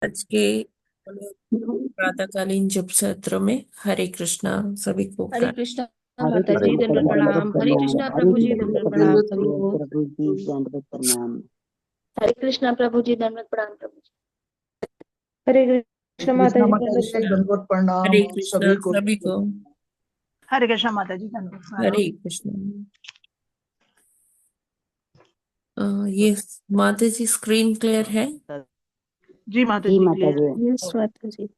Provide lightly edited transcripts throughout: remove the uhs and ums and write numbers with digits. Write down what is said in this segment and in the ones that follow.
आज के प्रातःकालीन जप सत्र में हरे कृष्णा सभी को हरे कृष्णा। हरे माता कृष्ण जी माता दंडवत जी दंडवत प्रणाम। हरे प्रणाम। कृष्णा हरे प्रभु जी कृष्ण दंडवत प्रभु प्रणाम सभी को। प्रभु जी दंडवत प्रणाम। हरे कृष्णा प्रभु जी दंडवत प्रणाम प्रभु जी। हरे कृष्णा माता कृष्णा जी माता दंडवत जी प्रणाम। दंडवत प्रणाम हरे आप कृष्णा सभी को। सभी को। हरे कृष्णा माता जी दंडवत हरे प्रणाम। कृष्णा। ये माता जी स्क्रीन क्लियर है? जी माता जी जी माता क्लियर जी। है। यस माता जी।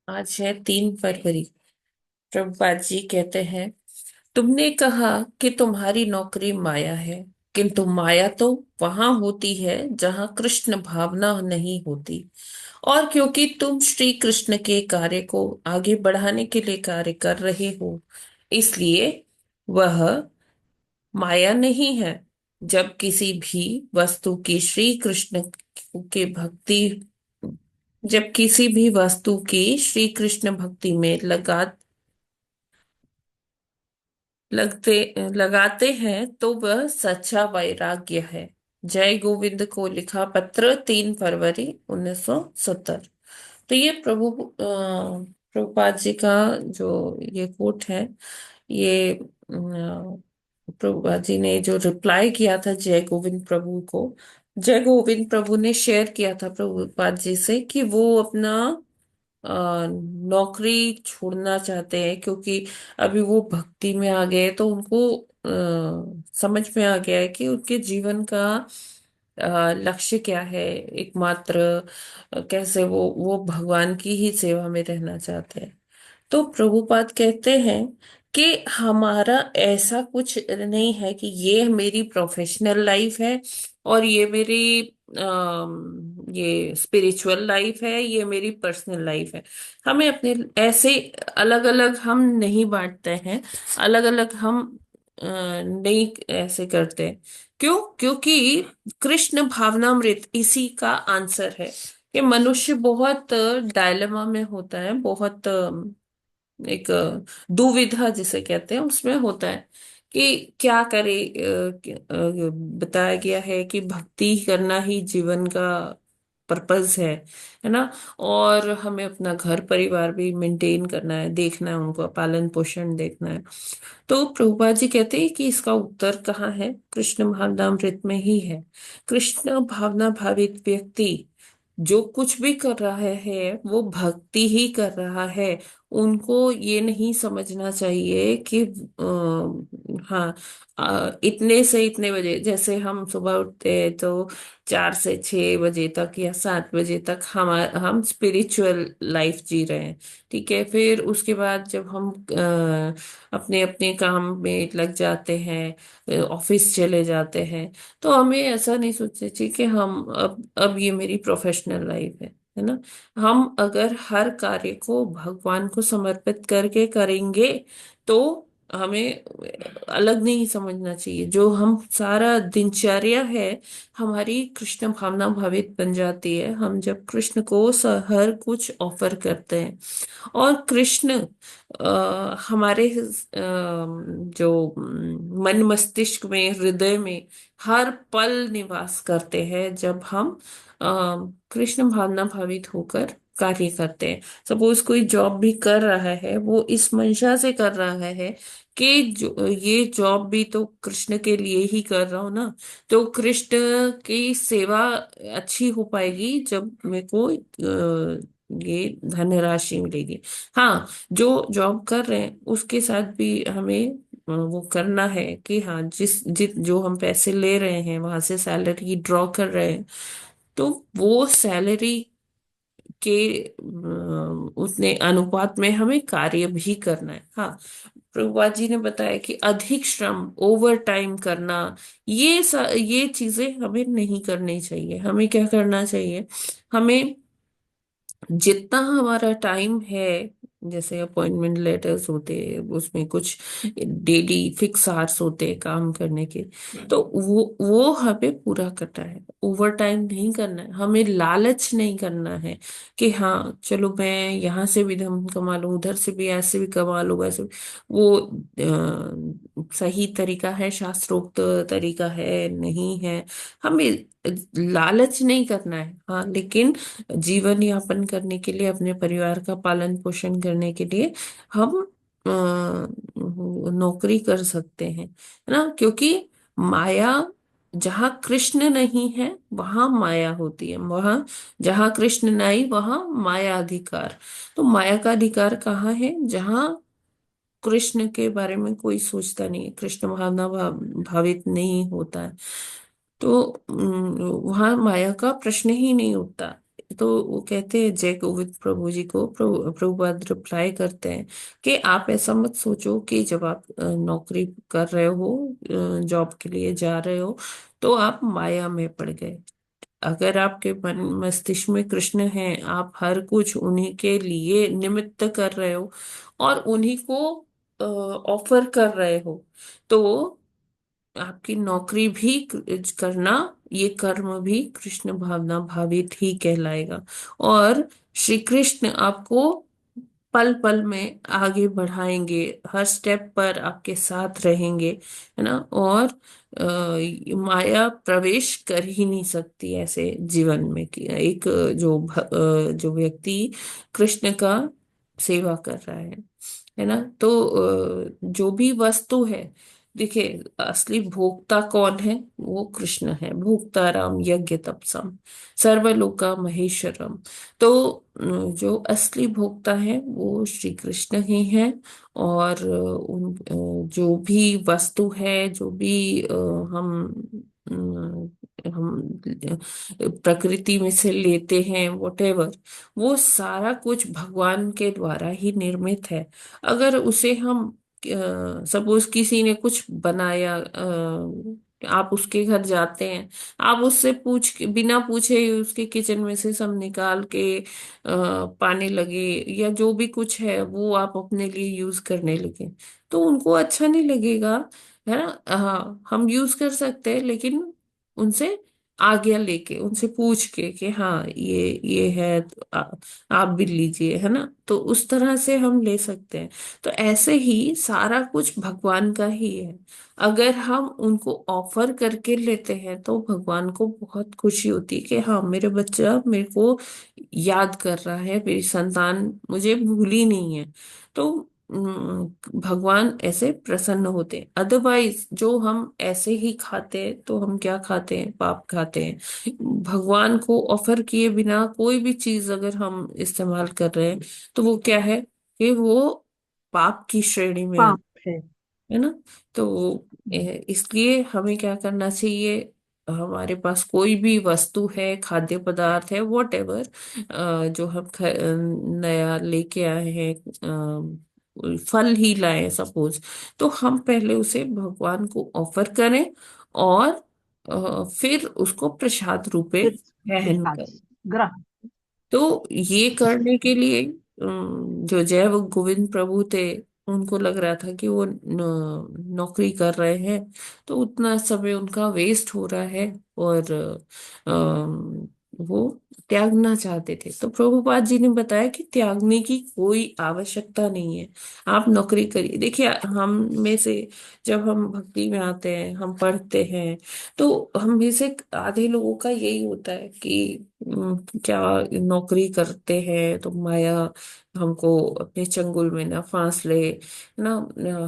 आज है 3 फरवरी। प्रभुपाद जी कहते हैं, तुमने कहा कि तुम्हारी नौकरी माया है, किंतु माया तो वहां होती है जहां कृष्ण भावना नहीं होती। और क्योंकि तुम श्री कृष्ण के कार्य को आगे बढ़ाने के लिए कार्य कर रहे हो, इसलिए वह माया नहीं है। जब किसी भी वस्तु की श्री कृष्ण के भक्ति जब किसी भी वस्तु की श्री कृष्ण भक्ति में लगते लगाते हैं तो वह सच्चा वैराग्य है। जय गोविंद को लिखा पत्र 3 फरवरी 1970। तो ये प्रभुपाद जी का जो ये कोट है, ये प्रभुपाद जी ने जो रिप्लाई किया था जय गोविंद प्रभु को, जय गोविंद प्रभु ने शेयर किया था प्रभुपाद जी से कि वो अपना नौकरी छोड़ना चाहते हैं, क्योंकि अभी वो भक्ति में आ गए तो उनको समझ में आ गया है कि उनके जीवन का लक्ष्य क्या है। एकमात्र कैसे वो भगवान की ही सेवा में रहना चाहते हैं। तो प्रभुपाद कहते हैं कि हमारा ऐसा कुछ नहीं है कि ये मेरी प्रोफेशनल लाइफ है और ये मेरी ये स्पिरिचुअल लाइफ है, ये मेरी पर्सनल लाइफ है। हमें अपने ऐसे अलग अलग हम नहीं बांटते हैं, अलग अलग हम नहीं ऐसे करते। क्यों? क्योंकि कृष्ण भावनामृत इसी का आंसर है कि मनुष्य बहुत डायलेमा में होता है, बहुत एक दुविधा जिसे कहते हैं उसमें होता है कि क्या करे। बताया गया है कि भक्ति करना ही जीवन का पर्पस है ना। और हमें अपना घर परिवार भी मेंटेन करना है, देखना है, उनको पालन पोषण देखना है। तो प्रभुपाद जी कहते हैं कि इसका उत्तर कहाँ है? कृष्ण भावनामृत में ही है। कृष्ण भावना भावित व्यक्ति जो कुछ भी कर रहा है वो भक्ति ही कर रहा है। उनको ये नहीं समझना चाहिए कि हाँ, इतने से इतने बजे, जैसे हम सुबह उठते हैं तो 4 से 6 बजे तक या 7 बजे तक हम स्पिरिचुअल लाइफ जी रहे हैं। ठीक है, फिर उसके बाद जब हम अपने अपने काम में लग जाते हैं, ऑफिस चले जाते हैं, तो हमें ऐसा नहीं सोचना चाहिए कि हम अब ये मेरी प्रोफेशनल लाइफ है ना। हम अगर हर कार्य को भगवान को समर्पित करके करेंगे तो हमें अलग नहीं समझना चाहिए। जो हम सारा दिनचर्या है हमारी कृष्ण भावना भावित बन जाती है हम जब कृष्ण को हर कुछ ऑफर करते हैं। और कृष्ण हमारे जो मन मस्तिष्क में, हृदय में हर पल निवास करते हैं जब हम कृष्ण भावना भावित होकर कार्य करते हैं। सपोज कोई जॉब भी कर रहा है, वो इस मंशा से कर रहा है कि जो ये जॉब भी तो कृष्ण के लिए ही कर रहा हूं ना, तो कृष्ण की सेवा अच्छी हो पाएगी जब मेरे को ये धनराशि मिलेगी। हाँ, जो जॉब कर रहे हैं उसके साथ भी हमें वो करना है कि हाँ, जिस जो हम पैसे ले रहे हैं वहां से सैलरी ड्रॉ कर रहे हैं, तो वो सैलरी के उतने अनुपात में हमें कार्य भी करना है। हाँ, प्रभुपाद जी ने बताया कि अधिक श्रम, ओवर टाइम करना, ये चीजें हमें नहीं करनी चाहिए। हमें क्या करना चाहिए? हमें जितना हमारा टाइम है जैसे अपॉइंटमेंट लेटर्स होते हैं, उसमें कुछ डेली फिक्स आवर्स होते हैं काम करने के। तो वो हमें पूरा करना है, ओवर टाइम नहीं करना है, हमें लालच नहीं करना है कि हाँ चलो मैं यहाँ से भी धन कमा लूँ, उधर से भी ऐसे भी कमा लूँ, वैसे भी। वो सही तरीका है, शास्त्रोक्त तरीका है नहीं है, हमें लालच नहीं करना है। हाँ, लेकिन जीवन यापन करने के लिए, अपने परिवार का पालन पोषण करने के लिए हम नौकरी कर सकते हैं, है ना। क्योंकि माया, जहाँ कृष्ण नहीं है वहां माया होती है, वहां जहाँ कृष्ण नहीं वहां माया अधिकार। तो माया का अधिकार कहाँ है? जहाँ कृष्ण के बारे में कोई सोचता नहीं है, कृष्ण भावना भावित नहीं होता है, तो वहां माया का प्रश्न ही नहीं उठता। तो वो कहते हैं, जय गोविंद प्रभु जी को प्रभुपाद रिप्लाई करते हैं कि आप ऐसा मत सोचो कि जब आप नौकरी कर रहे हो, जॉब के लिए जा रहे हो, तो आप माया में पड़ गए। अगर आपके मन मस्तिष्क में कृष्ण है, आप हर कुछ उन्हीं के लिए निमित्त कर रहे हो और उन्हीं को ऑफर कर रहे हो, तो आपकी नौकरी भी करना, ये कर्म भी कृष्ण भावना भावित ही कहलाएगा। और श्री कृष्ण आपको पल पल में आगे बढ़ाएंगे, हर स्टेप पर आपके साथ रहेंगे, है ना। और माया प्रवेश कर ही नहीं सकती ऐसे जीवन में कि एक जो व्यक्ति कृष्ण का सेवा कर रहा है ना। तो जो भी वस्तु है, देखिए असली भोक्ता कौन है? वो कृष्ण है। भोक्ता राम यज्ञ तपसम सर्वलोका महेश्वरम। तो जो असली भोक्ता है वो श्री कृष्ण ही है। और जो भी वस्तु है, जो भी हम प्रकृति में से लेते हैं, वॉटेवर, वो सारा कुछ भगवान के द्वारा ही निर्मित है। अगर उसे हम, सपोज किसी ने कुछ बनाया, आप उसके घर जाते हैं, आप उससे पूछ के, बिना पूछे ही उसके किचन में से सब निकाल के पाने लगे, या जो भी कुछ है वो आप अपने लिए यूज करने लगे, तो उनको अच्छा नहीं लगेगा, है ना। हाँ, हम यूज कर सकते हैं, लेकिन उनसे आज्ञा लेके, उनसे पूछ के कि हाँ ये है, तो आप भी लीजिए, है ना। तो उस तरह से हम ले सकते हैं। तो ऐसे ही सारा कुछ भगवान का ही है। अगर हम उनको ऑफर करके लेते हैं तो भगवान को बहुत खुशी होती है कि हाँ, मेरे बच्चा मेरे को याद कर रहा है, मेरी संतान मुझे भूली नहीं है। तो भगवान ऐसे प्रसन्न होते हैं। अदरवाइज जो हम ऐसे ही खाते हैं, तो हम क्या खाते हैं? पाप खाते हैं। भगवान को ऑफर किए बिना कोई भी चीज अगर हम इस्तेमाल कर रहे हैं, तो वो क्या है कि वो पाप की श्रेणी में पाप है। है ना। तो इसलिए हमें क्या करना चाहिए? हमारे पास कोई भी वस्तु है, खाद्य पदार्थ है, वॉट एवर, जो हम नया लेके आए हैं, फल ही लाए सपोज, तो हम पहले उसे भगवान को ऑफर करें, और फिर उसको प्रसाद रूपे फिर ग्रहण प्रसाद करें। ग्रहण। तो ये करने के लिए जो जय वो गोविंद प्रभु थे, उनको लग रहा था कि वो नौकरी कर रहे हैं, तो उतना समय उनका वेस्ट हो रहा है, और वो त्यागना चाहते थे। तो प्रभुपाद जी ने बताया कि त्यागने की कोई आवश्यकता नहीं है, आप नौकरी करिए। देखिए, हम में से जब हम भक्ति में आते हैं, हम पढ़ते हैं, तो हम में से आधे लोगों का यही होता है कि क्या नौकरी करते हैं तो माया हमको अपने चंगुल में ना फांस ले, ना,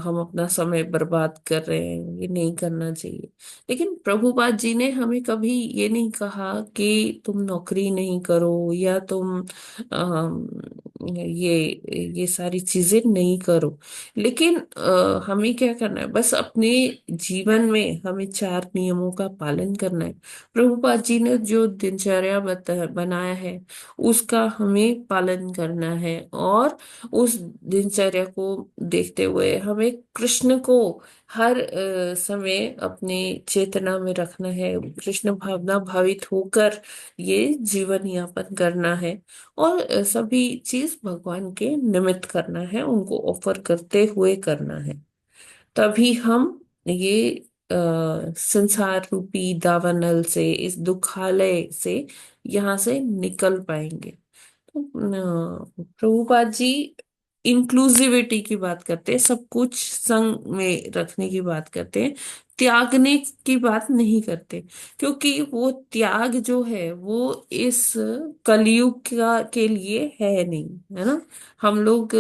हम अपना समय बर्बाद कर रहे हैं, ये नहीं करना चाहिए। लेकिन प्रभुपाद जी ने हमें कभी ये नहीं कहा कि तुम नौकरी नहीं करो, या तुम ये सारी चीजें नहीं करो। लेकिन हमें क्या करना है? बस अपने जीवन में हमें 4 नियमों का पालन करना है। प्रभुपाद जी ने जो दिनचर्या बनाया है, उसका हमें पालन करना है। और उस दिनचर्या को देखते हुए हमें कृष्ण को हर समय अपने चेतना में रखना है, कृष्ण भावना भावित होकर ये जीवन यापन करना है। और सभी चीज भगवान के निमित्त करना है, उनको ऑफर करते हुए करना है। तभी हम ये संसार रूपी दावानल से, इस दुखालय से यहाँ से निकल पाएंगे। तो प्रभुपाद जी इंक्लूसिविटी की बात करते हैं, सब कुछ संग में रखने की बात करते हैं, त्यागने की बात नहीं करते। क्योंकि वो त्याग जो है वो इस कलयुग का के लिए है नहीं, है ना। हम लोग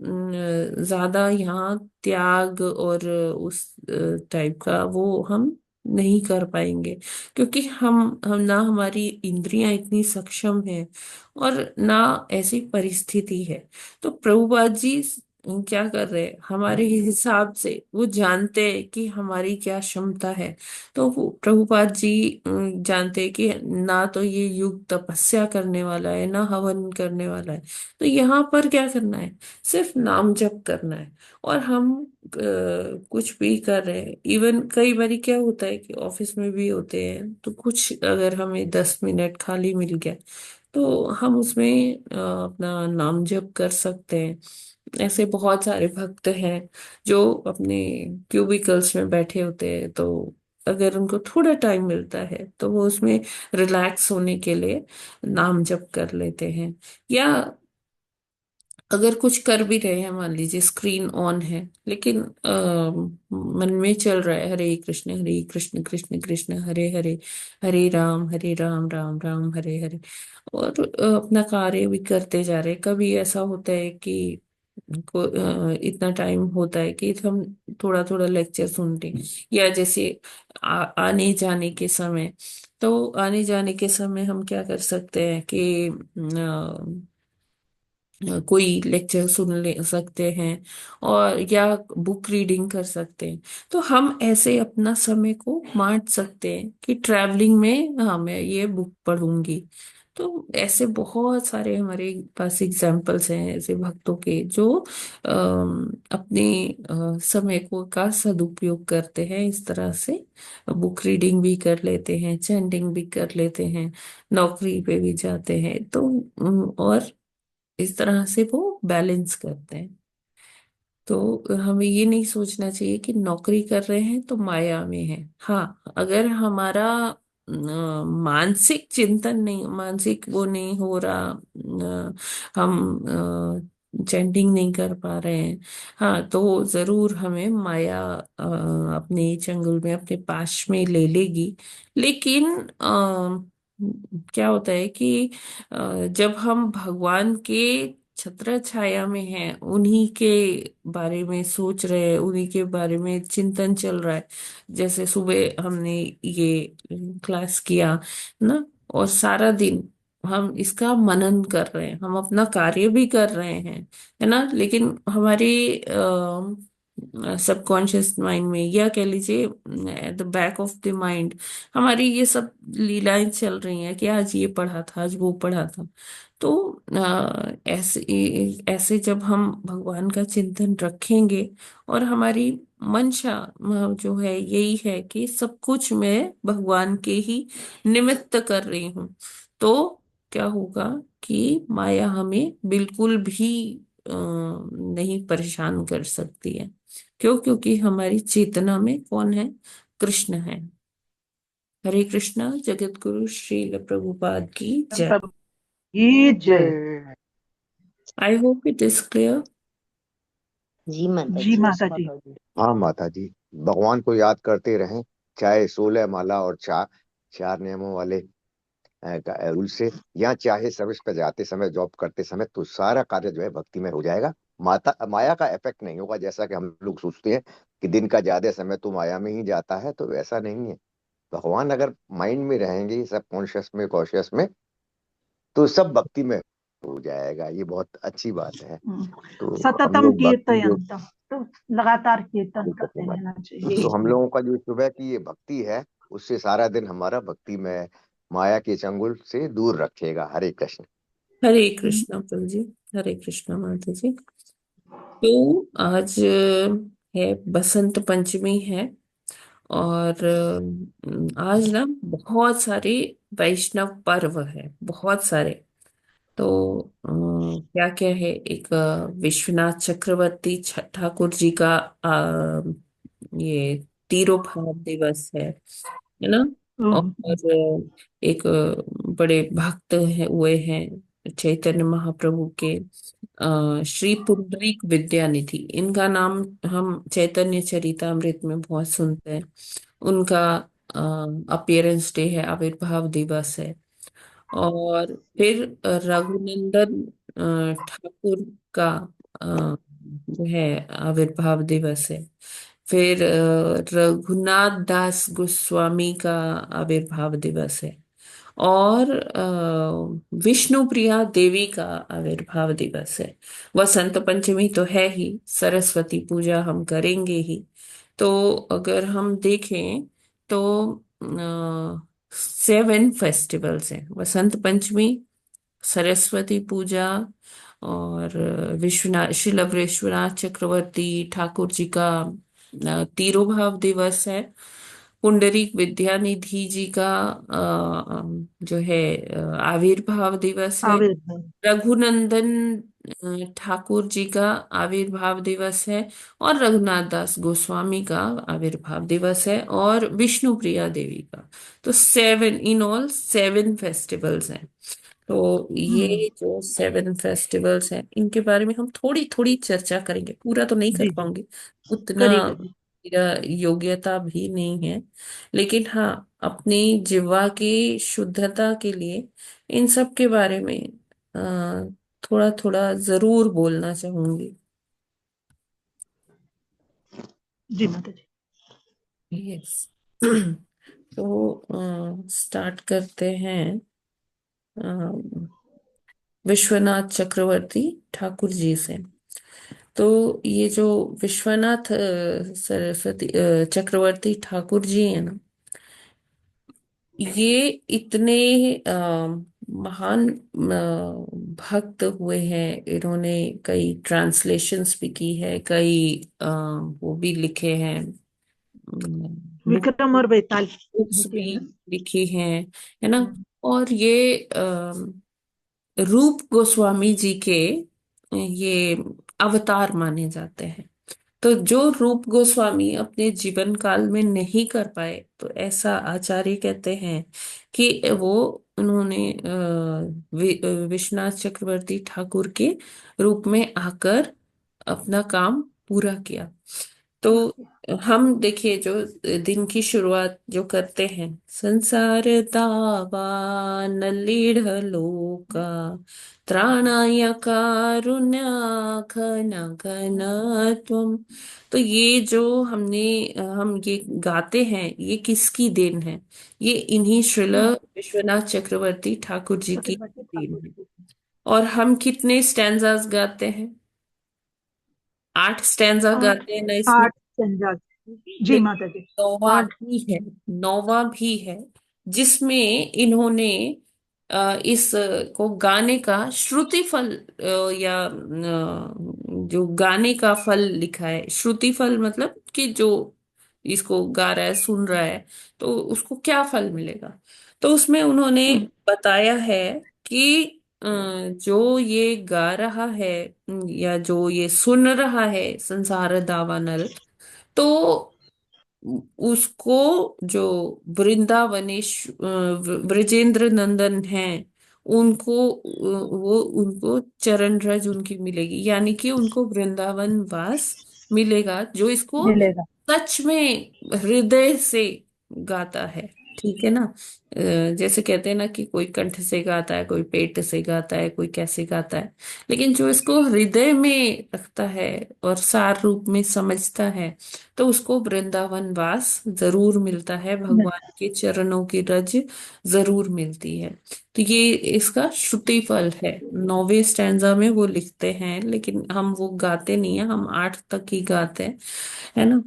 ज्यादा यहाँ त्याग और उस टाइप का वो हम नहीं कर पाएंगे। क्योंकि हम ना, हमारी इंद्रियां इतनी सक्षम है और ना ऐसी परिस्थिति है। तो प्रभुपाद जी क्या कर रहे हैं, हमारे हिसाब से वो जानते हैं कि हमारी क्या क्षमता है। तो वो प्रभुपाद जी जानते हैं कि ना तो ये युग तपस्या करने वाला है, ना हवन करने वाला है। तो यहाँ पर क्या करना है, सिर्फ नाम जप करना है। और हम कुछ भी कर रहे हैं, इवन कई बार क्या होता है कि ऑफिस में भी होते हैं, तो कुछ अगर हमें 10 मिनट खाली मिल गया तो हम उसमें अपना नाम जप कर सकते हैं। ऐसे बहुत सारे भक्त हैं जो अपने क्यूबिकल्स में बैठे होते हैं, तो अगर उनको थोड़ा टाइम मिलता है तो वो उसमें रिलैक्स होने के लिए नाम जप कर लेते हैं। या अगर कुछ कर भी रहे हैं, मान लीजिए स्क्रीन ऑन है लेकिन मन में चल रहा है हरे कृष्ण कृष्ण कृष्ण हरे हरे, हरे राम राम राम हरे हरे, और अपना कार्य भी करते जा रहे हैं। कभी ऐसा होता है कि इतना टाइम होता है कि हम थोड़ा थोड़ा लेक्चर सुनते हैं, या जैसे आने जाने के समय, तो आने जाने के समय हम क्या कर सकते हैं कि कोई लेक्चर सुन ले सकते हैं, और या बुक रीडिंग कर सकते हैं। तो हम ऐसे अपना समय को बांट सकते हैं कि ट्रैवलिंग में हाँ मैं ये बुक पढ़ूंगी। तो ऐसे बहुत सारे हमारे पास एग्जाम्पल्स हैं ऐसे भक्तों के जो अपने समय को का सदुपयोग करते हैं इस तरह से। बुक रीडिंग भी कर लेते हैं, चैंटिंग भी कर लेते हैं, नौकरी पे भी जाते हैं। तो और इस तरह से वो बैलेंस करते हैं। तो हमें ये नहीं सोचना चाहिए कि नौकरी कर रहे हैं तो माया में है। हाँ, अगर हमारा मानसिक चिंतन नहीं, मानसिक वो नहीं हो रहा, हम चैंटिंग नहीं कर पा रहे हैं, हाँ तो जरूर हमें माया अपने चंगुल में, अपने पाश में ले लेगी। लेकिन क्या होता है कि जब हम भगवान के छत्र छाया में हैं, उन्हीं के बारे में सोच रहे हैं, उन्हीं के बारे में चिंतन चल रहा है, जैसे सुबह हमने ये क्लास किया ना, और सारा दिन हम इसका मनन कर रहे हैं, हम अपना कार्य भी कर रहे हैं, है ना। लेकिन हमारे सबकॉन्शियस माइंड में, या कह लीजिए at the back of the mind, हमारी ये सब लीलाएं चल रही हैं कि आज ये पढ़ा था, आज वो पढ़ा था। तो ऐसे ऐसे जब हम भगवान का चिंतन रखेंगे, और हमारी मंशा जो है यही है कि सब कुछ मैं भगवान के ही निमित्त कर रही हूँ, तो क्या होगा कि माया हमें बिल्कुल भी नहीं परेशान कर सकती है। क्यों? क्योंकि हमारी चेतना में कौन है? कृष्ण है। हरे कृष्णा। जगत गुरु श्रील प्रभुपाद की जय। प्रभु की जय। I hope it is clear. जी माता जी जी। माता जी। हाँ माता जी, भगवान को याद करते रहें, चाहे 16 माला और चार चार नियमों वाले रूल से, या चाहे सर्विस पे जाते समय, जॉब करते समय, तो सारा कार्य जो है भक्ति में हो जाएगा। माया का इफेक्ट नहीं होगा। जैसा कि हम लोग सोचते हैं कि दिन का ज्यादा समय तो माया में ही जाता है, तो वैसा नहीं है। भगवान अगर माइंड में रहेंगे, सब कॉन्शियस में, कॉशियस में, तो सब भक्ति में हो जाएगा। ये बहुत अच्छी बात है। तो हम सततम लोग भक्ति जो कीर्तयन्तम, तो लगातार कीर्तन करते रहना तो चाहिए। हम लोगों का जो सुबह की ये भक्ति है, उससे सारा दिन हमारा भक्ति में माया के चंगुल से दूर रखेगा। हरे कृष्ण। हरे कृष्णा प्रभु जी। हरे कृष्णा माता जी। तो आज है बसंत पंचमी है, और आज ना बहुत सारे वैष्णव पर्व है, बहुत सारे। तो क्या क्या है, एक विश्वनाथ चक्रवर्ती ठाकुर जी का ये तिरुभाव दिवस है ना। और हम्म, एक बड़े भक्त है हुए हैं चैतन्य महाप्रभु के, श्री पुंडरीक विद्यानिधि, इनका नाम हम चैतन्य चरितामृत में बहुत सुनते हैं। उनका अपीयरेंस डे है, आविर्भाव दिवस है। और फिर रघुनंदन ठाकुर का जो है आविर्भाव दिवस है। फिर रघुनाथ दास गोस्वामी का आविर्भाव दिवस है। और विष्णु प्रिया देवी का आविर्भाव दिवस है। वसंत पंचमी तो है ही, सरस्वती पूजा हम करेंगे ही। तो अगर हम देखें तो 7 फेस्टिवल्स हैं: वसंत पंचमी, सरस्वती पूजा, और विश्वनाथ श्रील विश्वनाथ चक्रवर्ती ठाकुर जी का तिरुभाव दिवस है। पुंडरीक विद्यानिधि जी का जो है आविर्भाव दिवस है। आविर्भाव। रघुनंदन ठाकुर जी का आविर्भाव दिवस है। और रघुनाथ दास गोस्वामी का आविर्भाव दिवस है। और विष्णु प्रिया देवी का। तो 7 फेस्टिवल्स हैं। तो हम्म, ये जो 7 फेस्टिवल्स हैं, इनके बारे में हम थोड़ी थोड़ी चर्चा करेंगे, पूरा तो नहीं कर जी जी, पाऊंगे, उतना करिएगा जी। मेरा योग्यता भी नहीं है। लेकिन हाँ, अपनी जीवा की शुद्धता के लिए इन सब के बारे में थोड़ा थोड़ा जरूर बोलना चाहूंगी। जी माता जी। यस। तो स्टार्ट करते हैं विश्वनाथ चक्रवर्ती ठाकुर जी से। तो ये जो विश्वनाथ सरस्वती चक्रवर्ती ठाकुर जी है ना, ये इतने महान भक्त हुए हैं। इन्होंने कई ट्रांसलेशंस भी की है, कई वो भी लिखे हैं, बुक विक्रम और बेताल बुक्स लिखे भी हैं ना। लिखी हैं, है ना। हम्म, और ये रूप गोस्वामी जी के ये अवतार माने जाते हैं। तो जो रूप गोस्वामी अपने जीवन काल में नहीं कर पाए, तो ऐसा आचार्य कहते हैं कि वो उन्होंने विश्वनाथ चक्रवर्ती ठाकुर के रूप में आकर अपना काम पूरा किया। तो पूरा किया। हम देखिए, जो दिन की शुरुआत जो करते हैं: संसार दावा नलीढ़ लोका, त्राणाय कारुण्याख घन त्वम। तो ये जो हम ये गाते हैं, ये किसकी देन है? ये इन्हीं श्रील हम्म, विश्वनाथ चक्रवर्ती ठाकुर जी की चक्रवर्ती देन ठाकुर है। जी। और हम कितने स्टैंजास गाते हैं? 8 स्टैंजा और गाते हैं ना इसमें। 8 संजा। जी लेकिन माता जी। नौवां 8। भी है, नौवां भी है, जिसमें इन्होंने इस को गाने का श्रुति फल या जो गाने का फल लिखा है। श्रुति फल मतलब कि जो इसको गा रहा है, सुन रहा है, तो उसको क्या फल मिलेगा। तो उसमें उन्होंने हम्म, बताया है कि जो ये गा रहा है या जो ये सुन रहा है संसार दावानल, तो उसको जो वृंदावनेश ब्रजेंद्र नंदन हैं, उनको वो उनको चरण रज उनकी मिलेगी, यानी कि उनको वृंदावन वास मिलेगा, जो इसको मिलेगा। सच में हृदय से गाता है। ठीक है ना। जैसे कहते हैं ना कि कोई कंठ से गाता है, कोई पेट से गाता है, कोई कैसे गाता है। लेकिन जो इसको हृदय में रखता है और सार रूप में समझता है, तो उसको वृंदावन वास जरूर मिलता है, भगवान मिलता के चरणों की रज जरूर मिलती है। तो ये इसका श्रुति फल है। 9वें स्टैंजा में वो लिखते हैं, लेकिन हम वो गाते नहीं है, हम 8 तक ही गाते हैं, है ना।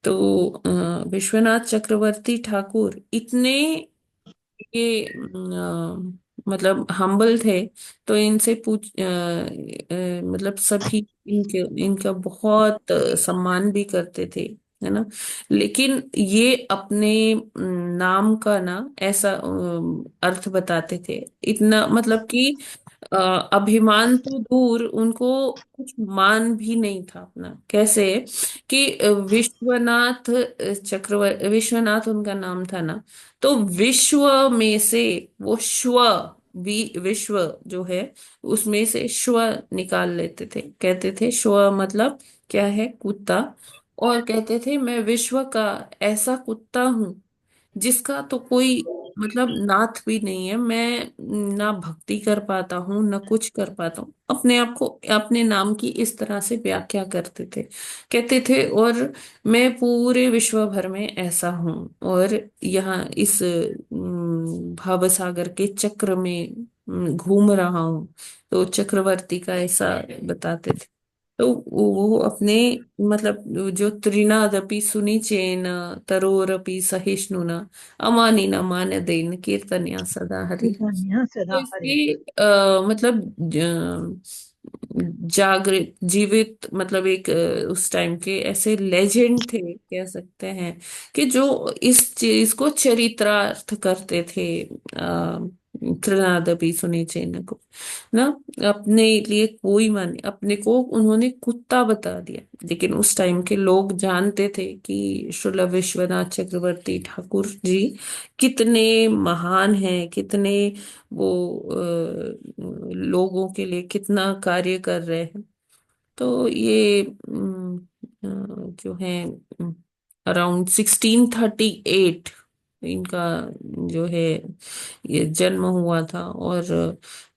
तो विश्वनाथ चक्रवर्ती ठाकुर इतने ये मतलब हम्बल थे। तो इनसे मतलब सभी इनका बहुत सम्मान भी करते थे, है ना। लेकिन ये अपने नाम का ना ऐसा अर्थ बताते थे, इतना मतलब कि अभिमान तो दूर, उनको कुछ मान भी नहीं था अपना। कैसे कि विश्वनाथ चक्रवर्ती, विश्वनाथ उनका नाम था ना, तो विश्व में से वो श्व, विश्व जो है उसमें से श्व निकाल लेते थे। कहते थे श्व मतलब क्या है, कुत्ता। और कहते थे मैं विश्व का ऐसा कुत्ता हूं जिसका तो कोई मतलब नाथ भी नहीं है। मैं ना भक्ति कर पाता हूँ ना कुछ कर पाता हूँ। अपने आप को, अपने नाम की इस तरह से व्याख्या करते थे, कहते थे। और मैं पूरे विश्व भर में ऐसा हूँ, और यहाँ इस भाव सागर के चक्र में घूम रहा हूँ। तो चक्रवर्ती का ऐसा बताते थे। तो वो अपने मतलब जो त्रिनादपि सुनिचेन तरोरपि सहिष्णुना अमानिन मानदेन कीर्तनिया सदा हरि। कीर्तन्य तो सदा हरि। इसके मतलब जागृत जीवित मतलब एक उस टाइम के ऐसे लेजेंड थे कह सकते हैं, कि जो इस चीज को चरितार्थ करते थे। त्रिनादपि सुनिचेन को ना, अपने लिए कोई माने, अपने को उन्होंने कुत्ता बता दिया। लेकिन उस टाइम के लोग जानते थे कि श्रील विश्वनाथ चक्रवर्ती ठाकुर जी कितने महान हैं, कितने वो लोगों के लिए कितना कार्य कर रहे हैं। तो ये जो है अराउंड 1638 इनका जो है ये जन्म हुआ था। और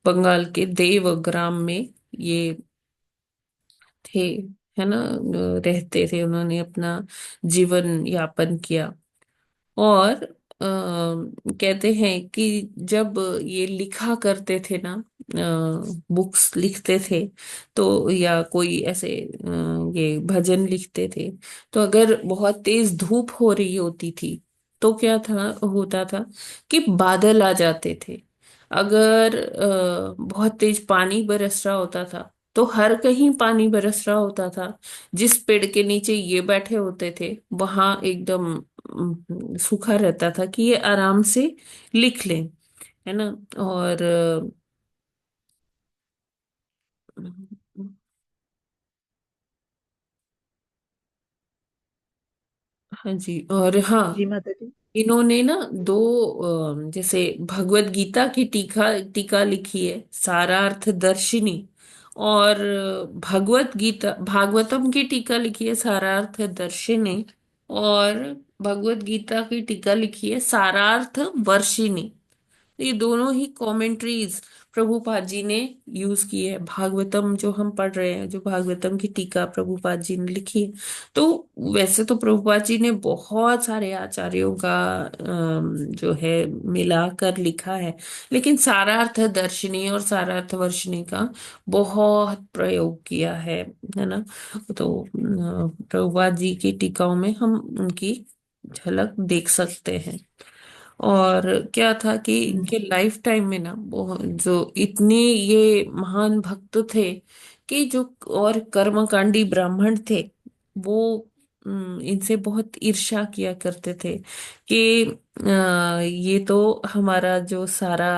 बंगाल के देवग्राम में ये थे, है ना, रहते थे, उन्होंने अपना जीवन यापन किया। और कहते हैं कि जब ये लिखा करते थे ना, बुक्स लिखते थे, तो या कोई ऐसे ये भजन लिखते थे, तो अगर बहुत तेज धूप हो रही होती थी तो क्या था, होता था कि बादल आ जाते थे। अगर बहुत तेज पानी बरस रहा होता था तो हर कहीं पानी बरस रहा होता था। जिस पेड़ के नीचे ये बैठे होते थे वहां एकदम सूखा रहता था कि ये आराम से लिख लें, है ना। और हाँ जी, और जी हाँ, माता जी। इन्होंने ना दो जैसे भगवत गीता की टीका टीका लिखी है, सारार्थ दर्शिनी। और भगवत गीता भागवतम की टीका लिखी है सारार्थ दर्शिनी। और भगवत गीता की टीका लिखी है सारार्थ वर्षिनी। ये दोनों ही कमेंट्रीज प्रभुपाद जी ने यूज की है। भागवतम जो हम पढ़ रहे हैं, जो भागवतम की टीका प्रभुपाद जी ने लिखी है, तो वैसे तो प्रभुपाद जी ने बहुत सारे आचार्यों का जो है मिलाकर लिखा है, लेकिन सारार्थ दर्शिनी और सारार्थ वर्षिनी का बहुत प्रयोग किया है ना। तो प्रभुपाद जी की टीकाओं में हम उनकी झलक देख सकते हैं। और क्या था कि इनके लाइफ टाइम में ना बहुत जो इतने ये महान भक्त थे कि जो और कर्मकांडी ब्राह्मण थे, वो इनसे बहुत ईर्ष्या किया करते थे कि ये तो हमारा जो सारा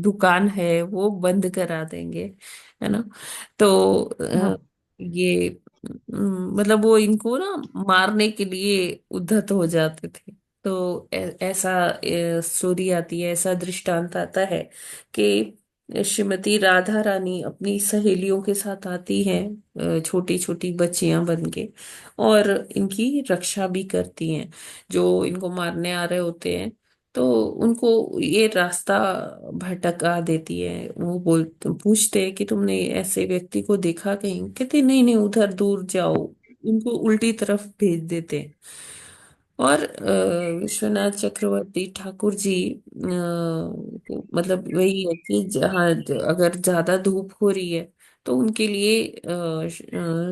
दुकान है वो बंद करा देंगे, है ना। तो हाँ। ये मतलब वो इनको ना मारने के लिए उद्धत हो जाते थे। तो ऐसा स्टोरी आती है, ऐसा दृष्टांत आता है कि श्रीमती राधा रानी अपनी सहेलियों के साथ आती हैं, छोटी छोटी बच्चियां बन के, और इनकी रक्षा भी करती हैं जो इनको मारने आ रहे होते हैं। तो उनको ये रास्ता भटका देती है। वो बोल पूछते हैं कि तुमने ऐसे व्यक्ति को देखा कहीं, कहते नहीं नहीं उधर दूर जाओ। उनको उल्टी तरफ भेज देते हैं। और विश्वनाथ चक्रवर्ती ठाकुर जी मतलब वही है कि जहाँ अगर ज्यादा धूप हो रही है तो उनके लिए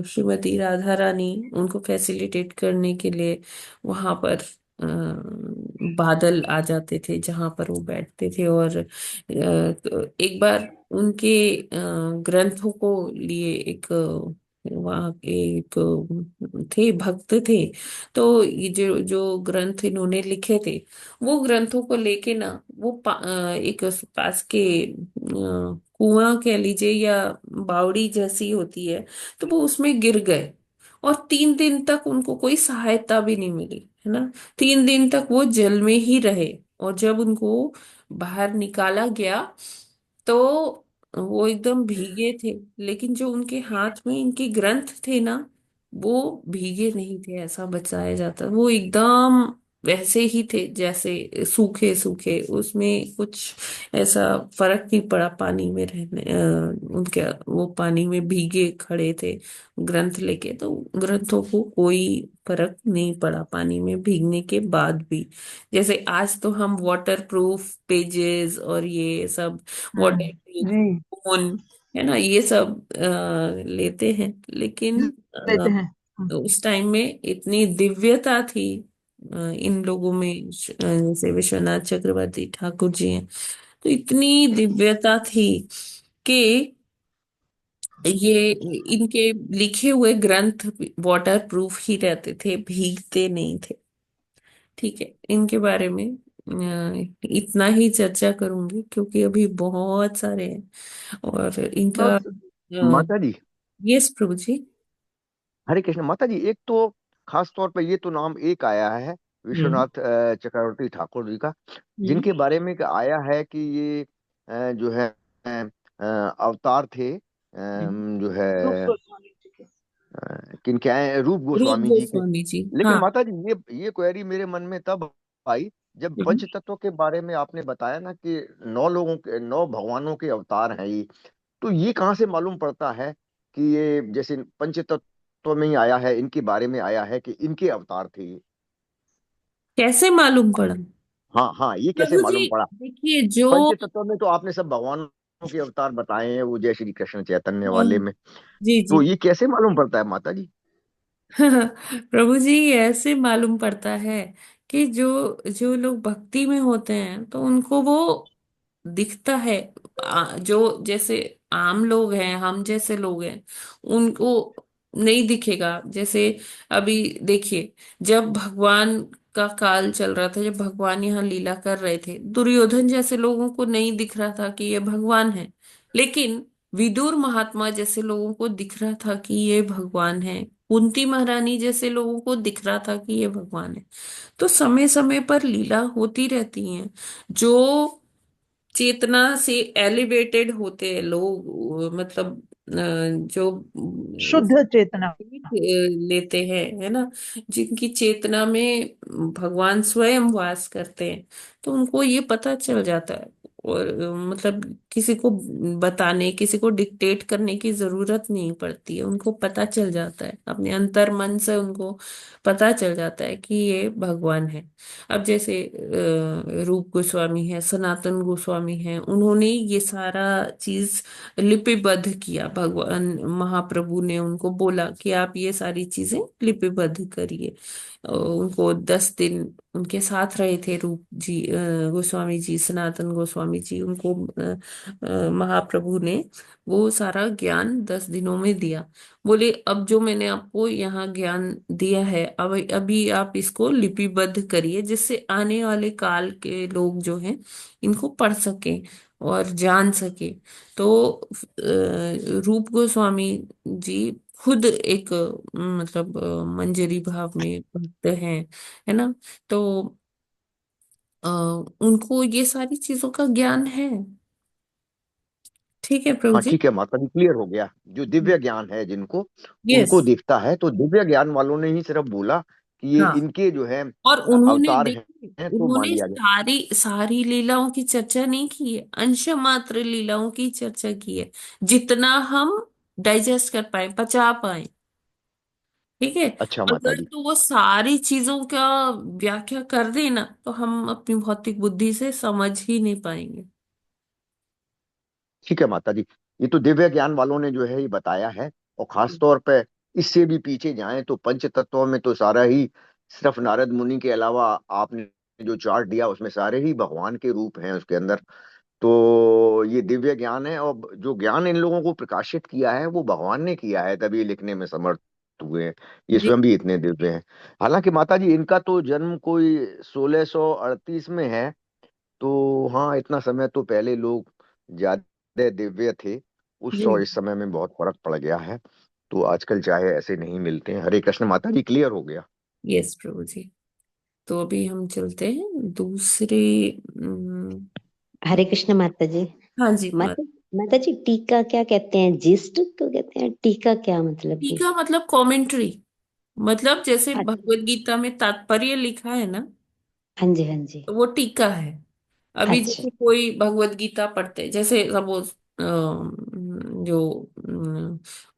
श्रीमती राधा रानी उनको फैसिलिटेट करने के लिए वहां पर बादल आ जाते थे जहां पर वो बैठते थे। और एक बार उनके ग्रंथों को लिए एक वहाँ के एक थे, भक्त थे। तो ये जो जो ग्रंथ इन्होंने लिखे थे, वो ग्रंथों को लेके ना वो एक पास के कुआं कह लीजिए या बावड़ी जैसी होती है, तो वो उसमें गिर गए। और 3 दिन तक उनको कोई सहायता भी नहीं मिली, है ना। 3 दिन तक वो जल में ही रहे। और जब उनको बाहर निकाला गया तो वो एकदम भीगे थे, लेकिन जो उनके हाथ में इनके ग्रंथ थे ना, वो भीगे नहीं थे, ऐसा बताया जाता। वो एकदम वैसे ही थे जैसे सूखे सूखे, उसमें कुछ ऐसा फर्क नहीं पड़ा पानी में रहने उनके, वो पानी में भीगे खड़े थे ग्रंथ लेके, तो ग्रंथों को कोई फर्क नहीं पड़ा पानी में भीगने के बाद भी। जैसे आज तो हम वाटर प्रूफ पेजेस और ये सब वाटर प्रूफ जी फोन, है ना, ये सब लेते हैं, लेकिन लेते हैं। उस टाइम में इतनी दिव्यता थी इन लोगों में, जैसे विश्वनाथ चक्रवर्ती ठाकुर जी हैं, तो इतनी दिव्यता थी कि ये इनके लिखे हुए ग्रंथ वाटर प्रूफ ही रहते थे, भीगते नहीं थे। ठीक है, इनके बारे में इतना ही चर्चा करूंगी, क्योंकि अभी बहुत सारे हैं और इनका बहुत माता जी, यस प्रभु जी। हरे कृष्ण। माता जी, एक तो खास तौर पर ये तो नाम एक आया है हम्म। विश्वनाथ चक्रवर्ती ठाकुर जी का, हम्म। जिनके बारे में एक आया है कि ये जो है अवतार थे, हम्म। जो है रूप गोस्वामी जी के। किन क्या है, रूप रूप गोस्वामी जी के। गोस्वामी जी, लेकिन हाँ। माता जी, ये क्वेरी मेरे मन में तब आई जब हम्म। पंच तत्वों के बारे में आपने बताया ना कि 9 भगवानों के अवतार हैं ये। तो ये कहाँ से मालूम पड़ता है कि ये जैसे पंच तत्व में ही आया है, इनके बारे में आया है कि इनके अवतार थे ये? कैसे मालूम पड़ा? हाँ हाँ, ये कैसे प्रभु जी मालूम पड़ा? देखिए जो पंच तत्व में तो आपने सब भगवानों के अवतार बताए हैं, वो जय श्री कृष्ण चैतन्य वाले में। जी जी। तो ये कैसे मालूम पड़ता है माता जी? प्रभु जी ऐसे मालूम पड़ता है कि जो जो लोग भक्ति में होते हैं तो उनको वो दिखता है। जो जैसे आम लोग हैं, हम जैसे लोग हैं, उनको नहीं दिखेगा। जैसे अभी देखिए, जब भगवान का काल चल रहा था, जब भगवान यहाँ लीला कर रहे थे, दुर्योधन जैसे लोगों को नहीं दिख रहा था कि ये भगवान है, लेकिन विदुर महात्मा जैसे लोगों को दिख रहा था कि ये भगवान है। कुंती महारानी जैसे लोगों को दिख रहा था कि ये भगवान है। तो समय समय पर लीला होती रहती है। जो चेतना से एलिवेटेड होते हैं लोग, मतलब जो शुद्ध चेतना। सीख लेते हैं, है ना, जिनकी चेतना में भगवान स्वयं वास करते हैं, तो उनको ये पता चल जाता है। और मतलब किसी को बताने, किसी को डिक्टेट करने की जरूरत नहीं पड़ती है, उनको पता चल जाता है, अपने अंतर मन से उनको पता चल जाता है कि ये भगवान है। अब जैसे रूप गोस्वामी है, सनातन गोस्वामी है, उन्होंने ये सारा चीज लिपिबद्ध किया। भगवान महाप्रभु ने उनको बोला कि आप ये सारी चीजें लिपिबद्ध करिए। उनको 10 दिन उनके साथ रहे थे रूप जी, गोस्वामी जी, सनातन गोस्वामी जी। उनको महाप्रभु ने वो सारा ज्ञान 10 दिनों में दिया। बोले अब जो मैंने आपको यहाँ ज्ञान दिया है, अब अभी आप इसको लिपिबद्ध करिए, जिससे आने वाले काल के लोग जो हैं इनको पढ़ सके और जान सके। तो रूप गोस्वामी जी खुद एक मतलब मंजरी भाव में भक्त हैं, है ना। तो उनको ये सारी चीजों का ज्ञान है। ठीक है प्रभु हाँ जी। ठीक है माता जी, क्लियर हो गया। जो दिव्य ज्ञान है जिनको, यस। उनको दिखता है। तो दिव्य ज्ञान वालों ने ही सिर्फ बोला कि ये हाँ, इनके जो है और उन्होंने अवतार देखिए, हैं, तो मान उन्होंने लिया गया। सारी सारी लीलाओं की चर्चा नहीं की है, अंश मात्र लीलाओं की चर्चा की है, जितना हम डाइजेस्ट कर पाए, पचा पाए। ठीक है। अच्छा माता अगर जी। तो वो सारी चीजों का व्याख्या कर देना, तो हम अपनी भौतिक बुद्धि से समझ ही नहीं पाएंगे। ठीक है माता जी, ये तो दिव्य ज्ञान वालों ने जो है ये बताया है। और खास हम्म। तौर पे इससे भी पीछे जाएं तो पंच तत्वों में तो सारा ही, सिर्फ नारद मुनि के अलावा आपने जो चार्ट दिया उसमें सारे ही भगवान के रूप हैं उसके अंदर। तो ये दिव्य ज्ञान है, और जो ज्ञान इन लोगों को प्रकाशित किया है वो भगवान ने किया है, तभी लिखने में समर्थ हुए हैं। ये जी। स्वयं भी इतने दिव्य हैं। हालांकि माता जी इनका तो जन्म कोई 1638 में है। तो हाँ, इतना समय तो पहले लोग ज्यादा दिव्य थे। उस जी। और इस समय में बहुत फर्क पड़ गया है। तो आजकल चाहे ऐसे नहीं मिलते हैं। हरे कृष्ण माता जी, क्लियर हो गया। यस प्रभु जी। तो अभी हम चलते हैं दूसरे। अम, हरे कृष्ण माता जी। हाँ जी माता माता जी, टीका क्या कहते हैं? जिस्ट को कहते हैं? टीका क्या मतलब कि? टीका मतलब कमेंट्री। मतलब जैसे अच्छा। भगवत गीता में तात्पर्य लिखा है ना, हाँ जी, हाँ जी। तो वो टीका है। अभी अच्छा। जैसे कोई भगवत गीता पढ़ते, जैसे सपोज जो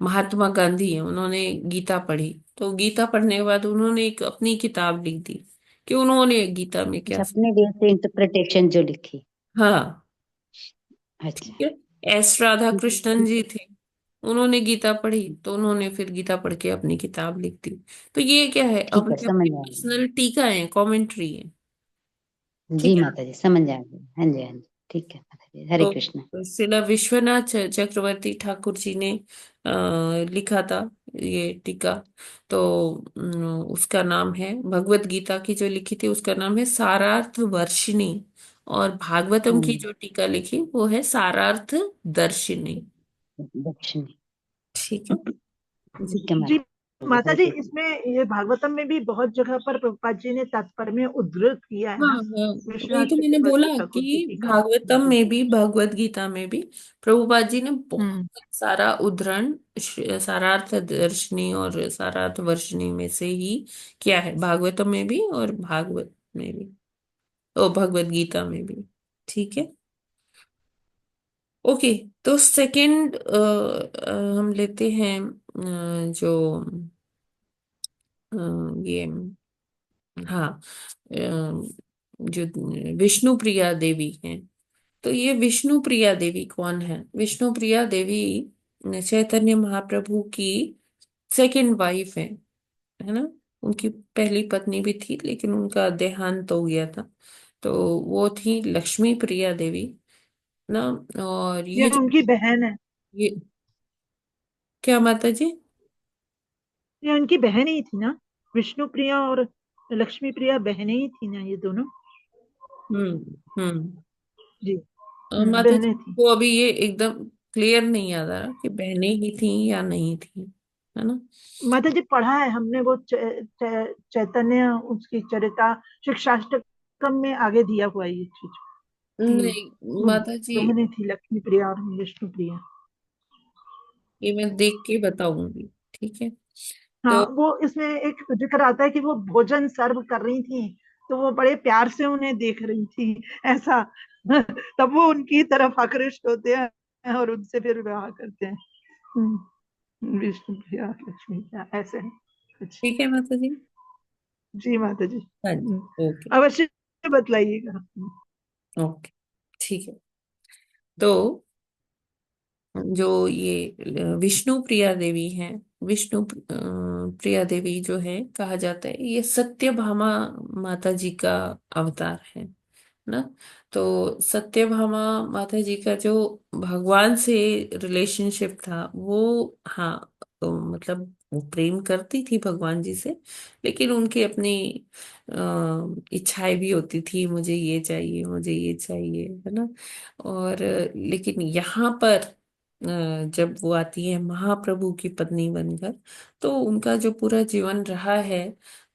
महात्मा गांधी है, उन्होंने गीता पढ़ी, तो गीता पढ़ने के बाद उन्होंने एक अपनी किताब लिख दी कि उन्होंने गीता में क्या अच्छा, अपने वे से इंटरप्रिटेशन जो लिखी। हाँ। अच्छा। ठीक है। एस राधा ठीक है, कृष्णन ठीक जी है। थे, उन्होंने गीता पढ़ी तो उन्होंने फिर गीता पढ़ के अपनी किताब लिख दी। तो ये क्या है, ठीक है, अपनी समझ अपनी आ गया। पर्सनल टीका है, कमेंट्री है। जी ठीक है। माता जी, समझ आ गया। हाँ जी, हाँ जी। ठीक है माता जी, हरे कृष्ण। तो शिला विश्वनाथ चक्रवर्ती ठाकुर जी ने लिखा था ये टीका। तो उसका नाम है, भगवत गीता की जो लिखी थी उसका नाम है सारार्थ वर्षिणी। और भागवतम की हाँ, जो टीका लिखी वो है सारार्थ दर्शिनी। दक्षिणी। ठीक है जी। ठीक है जी माता जी, माता हरे जी, कृष्ण। इसमें ये भागवतम में भी बहुत जगह पर प्रभुपाद जी ने तात्पर्य में उद्धृत किया है हाँ ना, हाँ, वही विश्वनाथ तो मैंने बोला चक्रवर्ती ठाकुर की कि टीका। भागवतम जी। में भी, भगवत गीता में भी प्रभुपाद जी ने बहुत हम्म। सारा उद्धरण सारार्थ दर्शनी और सारार्थ वर्षनी में से ही किया है, भागवतम में भी और भागवत में भी, और भगवत गीता में भी। ठीक है। ओके। तो सेकंड हम लेते हैं जो ये, हाँ, जो विष्णु प्रिया देवी हैं। तो ये विष्णु प्रिया देवी कौन है? विष्णु प्रिया देवी चैतन्य महाप्रभु की सेकंड वाइफ है ना। उनकी पहली पत्नी भी थी लेकिन उनका देहांत हो गया था। तो वो थी लक्ष्मी प्रिया देवी ना। और ये ये जो, उनकी बहन है। ये क्या माता जी? ये उनकी बहन ही थी ना, विष्णु प्रिया और लक्ष्मी प्रिया बहनें ही थी ना, ये दोनों। हम्म। जी। माता जी बहनें थी। को अभी ये एकदम क्लियर नहीं याद आ रहा कि बहनें ही थी या नहीं थी, है ना। माता जी पढ़ा है हमने वो चैतन्य उसकी चरिता शिक्षाष्टकम में आगे दिया हुआ है ये चीज कि नहीं वो माता जी, बहनें थी, लक्ष्मी प्रिया और विष्णु प्रिया। ये मैं देख के बताऊंगी। ठीक है। हाँ, तो वो इसमें एक जिक्र आता है कि वो भोजन सर्व कर रही थी, तो वो बड़े प्यार से उन्हें देख रही थी, ऐसा। तब वो उनकी तरफ आकृष्ट होते हैं और उनसे फिर विवाह करते हैं। विष्णु प्रिया लक्ष्मी प्रिया ऐसे है कुछ। ठीक है माता जी। जी माता जी। हाँ जी। ओके। अवश्य बतलाइएगा। ओके। ठीक है। तो जो ये विष्णु प्रिया देवी हैं, विष्णु प्रिया देवी जो है, कहा जाता है ये सत्यभामा माता जी का अवतार है ना। तो सत्यभामा माता जी का जो भगवान से रिलेशनशिप था वो, हाँ, तो मतलब वो प्रेम करती थी भगवान जी से, लेकिन उनकी अपनी इच्छाएं भी होती थी, मुझे ये चाहिए, मुझे ये चाहिए, है ना। और लेकिन यहाँ पर जब वो आती है महाप्रभु की पत्नी बनकर, तो उनका जो पूरा जीवन रहा है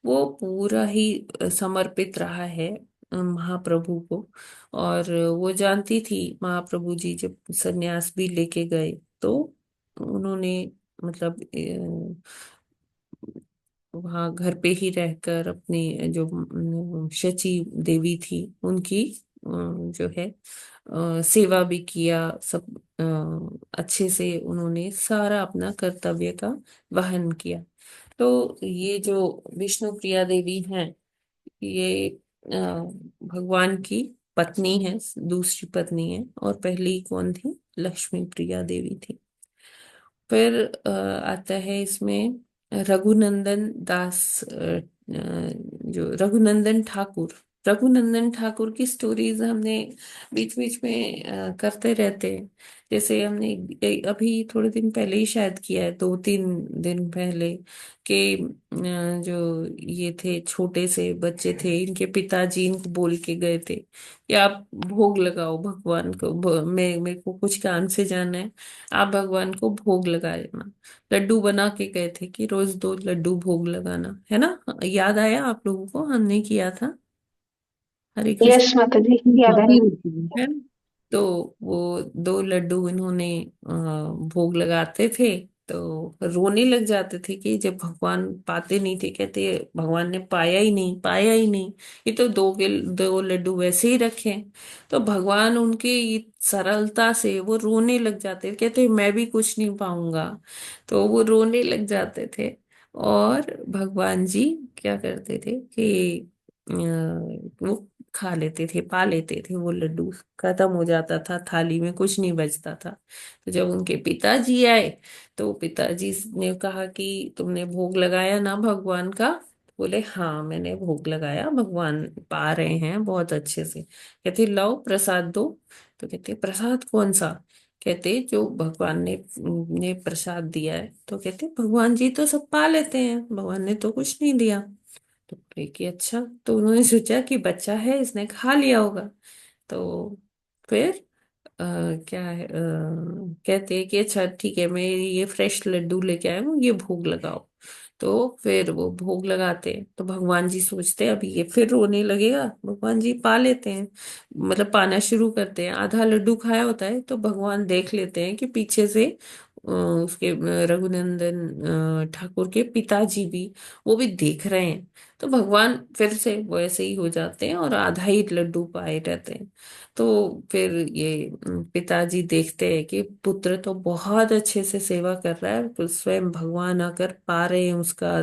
वो पूरा ही समर्पित रहा है महाप्रभु को। और वो जानती थी, महाप्रभु जी जब सन्यास भी लेके गए तो उन्होंने मतलब वहाँ घर पे ही रहकर अपनी जो शची देवी थी उनकी जो है सेवा भी किया, सब अच्छे से उन्होंने सारा अपना कर्तव्य का वहन किया। तो ये जो विष्णु प्रिया देवी हैं, ये भगवान की पत्नी है, दूसरी पत्नी है, और पहली कौन थी? लक्ष्मी प्रिया देवी थी। फिर आता है इसमें रघुनंदन दास, जो रघुनंदन ठाकुर, रघुनंदन ठाकुर की स्टोरीज हमने बीच बीच में करते रहते हैं। जैसे हमने अभी थोड़े दिन पहले ही शायद किया है, 2-3 दिन पहले, कि जो ये थे छोटे से बच्चे थे, इनके पिताजी इनको बोल के गए थे कि आप भोग लगाओ भगवान को, मेरे को कुछ काम से जाना है, आप भगवान को भोग लगाना। लड्डू बना के गए थे कि रोज 2 लड्डू भोग लगाना है ना। याद आया आप लोगों को, हमने किया था। हरे यस कृष्ण। माता जी, याद होती आया। होती है। है ना? तो वो 2 लड्डू इन्होंने भोग लगाते थे, तो रोने लग जाते थे कि जब भगवान पाते नहीं थे, कहते भगवान ने पाया ही नहीं, पाया ही नहीं, ये तो 2 लड्डू वैसे ही रखे हैं। तो भगवान उनके ये सरलता से वो रोने लग जाते थे, कहते मैं भी कुछ नहीं पाऊंगा। तो वो रोने लग जाते थे। और भगवान जी क्या करते थे कि वो खा लेते थे, पा लेते थे वो लड्डू। खत्म हो जाता था, थाली में कुछ नहीं बचता था। तो जब उनके पिताजी आए, तो पिताजी ने कहा कि तुमने भोग लगाया ना भगवान का। बोले हाँ मैंने भोग लगाया, भगवान पा रहे हैं बहुत अच्छे से। कहते लाओ प्रसाद दो। तो कहते प्रसाद कौन सा। कहते जो भगवान ने प्रसाद दिया है। तो कहते भगवान जी तो सब पा लेते हैं, भगवान ने तो कुछ नहीं दिया। तो बोले कि अच्छा। तो उन्होंने सोचा कि बच्चा है, इसने खा लिया होगा। तो फिर क्या है, कहते हैं कि अच्छा ठीक है, मैं ये फ्रेश लड्डू लेके आया हूँ, ये भोग लगाओ। तो फिर वो भोग लगाते हैं, तो भगवान जी सोचते हैं अभी ये फिर रोने लगेगा। भगवान जी पा लेते हैं, मतलब पाना शुरू करते हैं। आधा लड्डू खाया होता है, तो भगवान देख लेते हैं कि पीछे से उसके रघुनंदन ठाकुर के पिताजी भी, वो भी देख रहे हैं। तो भगवान फिर से वैसे ही हो जाते हैं और आधा ही लड्डू पाए रहते हैं। तो फिर ये पिताजी देखते हैं कि पुत्र तो बहुत अच्छे से सेवा कर रहा है, तो स्वयं भगवान आकर पा रहे हैं उसका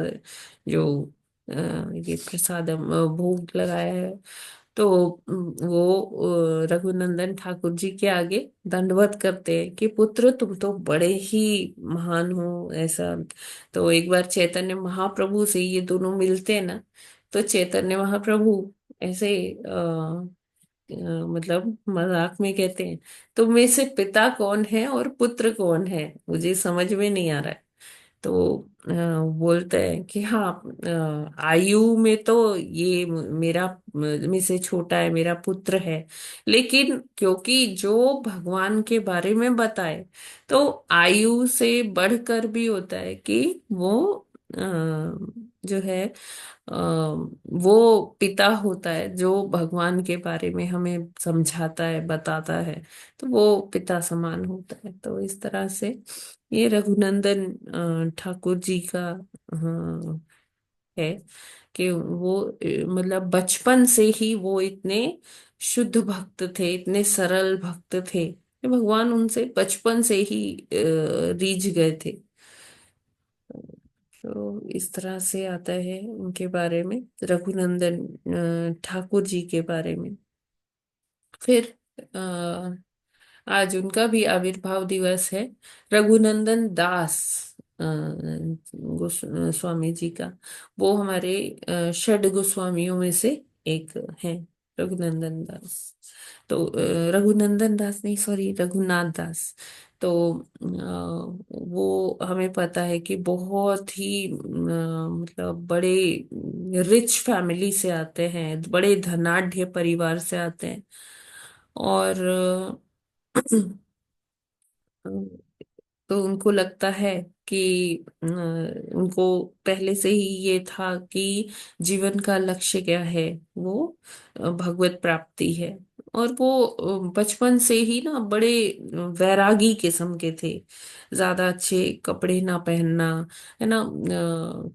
जो ये प्रसाद भोग लगाया है। तो वो रघुनंदन ठाकुर जी के आगे दंडवत करते हैं कि पुत्र तुम तो बड़े ही महान हो ऐसा। तो एक बार चैतन्य महाप्रभु से ये दोनों मिलते हैं ना, तो चैतन्य महाप्रभु ऐसे मतलब मजाक में कहते हैं, तुम में से पिता कौन है और पुत्र कौन है, मुझे समझ में नहीं आ रहा है। तो बोलते हैं कि हाँ, आयु में तो ये मेरा में से छोटा है, मेरा पुत्र है। लेकिन क्योंकि जो भगवान के बारे में बताए, तो आयु से बढ़कर भी होता है कि वो जो है वो पिता होता है, जो भगवान के बारे में हमें समझाता है, बताता है। तो वो पिता समान होता है। तो इस तरह से ये रघुनंदन ठाकुर जी का है कि वो मतलब बचपन से ही वो इतने शुद्ध भक्त थे, इतने सरल भक्त थे कि भगवान उनसे बचपन से ही रीझ गए थे। तो इस तरह से आता है उनके बारे में, रघुनंदन ठाकुर जी के बारे में। फिर आज उनका भी आविर्भाव दिवस है, रघुनंदन दास गोस्वामी जी का। वो हमारे षड गोस्वामियों में से एक है, रघुनंदन दास। तो रघुनंदन दास नहीं, सॉरी, रघुनाथ दास। तो वो हमें पता है कि बहुत ही मतलब बड़े रिच फैमिली से आते हैं, बड़े धनाढ्य परिवार से आते हैं। और तो उनको लगता है कि उनको पहले से ही ये था कि जीवन का लक्ष्य क्या है, वो भगवत प्राप्ति है। और वो बचपन से ही ना बड़े वैरागी किस्म के थे। ज्यादा अच्छे कपड़े ना पहनना, है ना,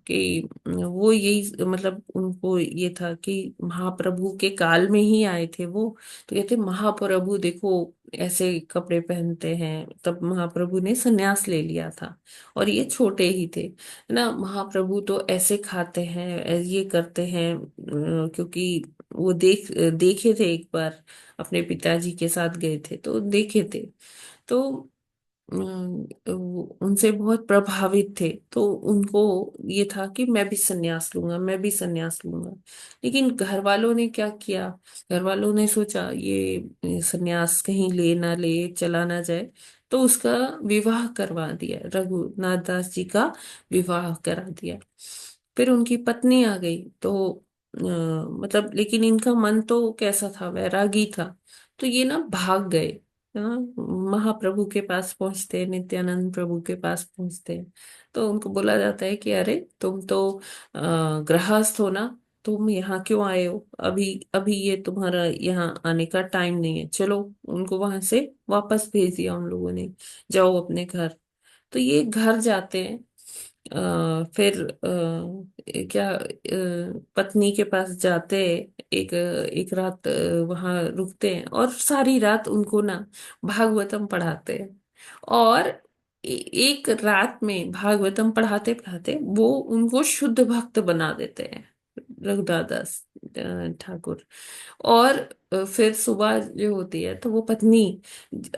कि वो यही मतलब उनको ये था कि महाप्रभु के काल में ही आए थे वो। तो कहते महाप्रभु देखो ऐसे कपड़े पहनते हैं, तब महाप्रभु ने संन्यास ले लिया था और ये छोटे ही थे, है ना। महाप्रभु तो ऐसे खाते हैं, ये करते हैं, क्योंकि वो देखे थे एक बार, अपने पिताजी के साथ गए थे तो देखे थे। तो उनसे बहुत प्रभावित थे, तो उनको ये था कि मैं भी संन्यास लूंगा, मैं भी संन्यास लूंगा। लेकिन घर वालों ने क्या किया, घर वालों ने सोचा ये संन्यास कहीं ले ना ले, चला ना जाए, तो उसका विवाह करवा दिया, रघुनाथ दास जी का विवाह करा दिया। फिर उनकी पत्नी आ गई, तो मतलब लेकिन इनका मन तो कैसा था, वैरागी था। तो ये ना भाग गए, हाँ, महाप्रभु के पास पहुंचते, नित्यानंद प्रभु के पास पहुंचते। तो उनको बोला जाता है कि अरे तुम तो गृहस्थ हो ना, तुम यहाँ क्यों आए हो, अभी अभी ये तुम्हारा यहाँ आने का टाइम नहीं है, चलो। उनको वहां से वापस भेज दिया उन लोगों ने, जाओ अपने घर। तो ये घर जाते हैं। फिर क्या पत्नी के पास जाते, एक एक रात वहां रुकते हैं, और सारी रात उनको ना भागवतम पढ़ाते हैं। और एक रात में भागवतम पढ़ाते पढ़ाते वो उनको शुद्ध भक्त बना देते हैं, रघुदास दास ठाकुर। और फिर सुबह जो होती है तो वो पत्नी,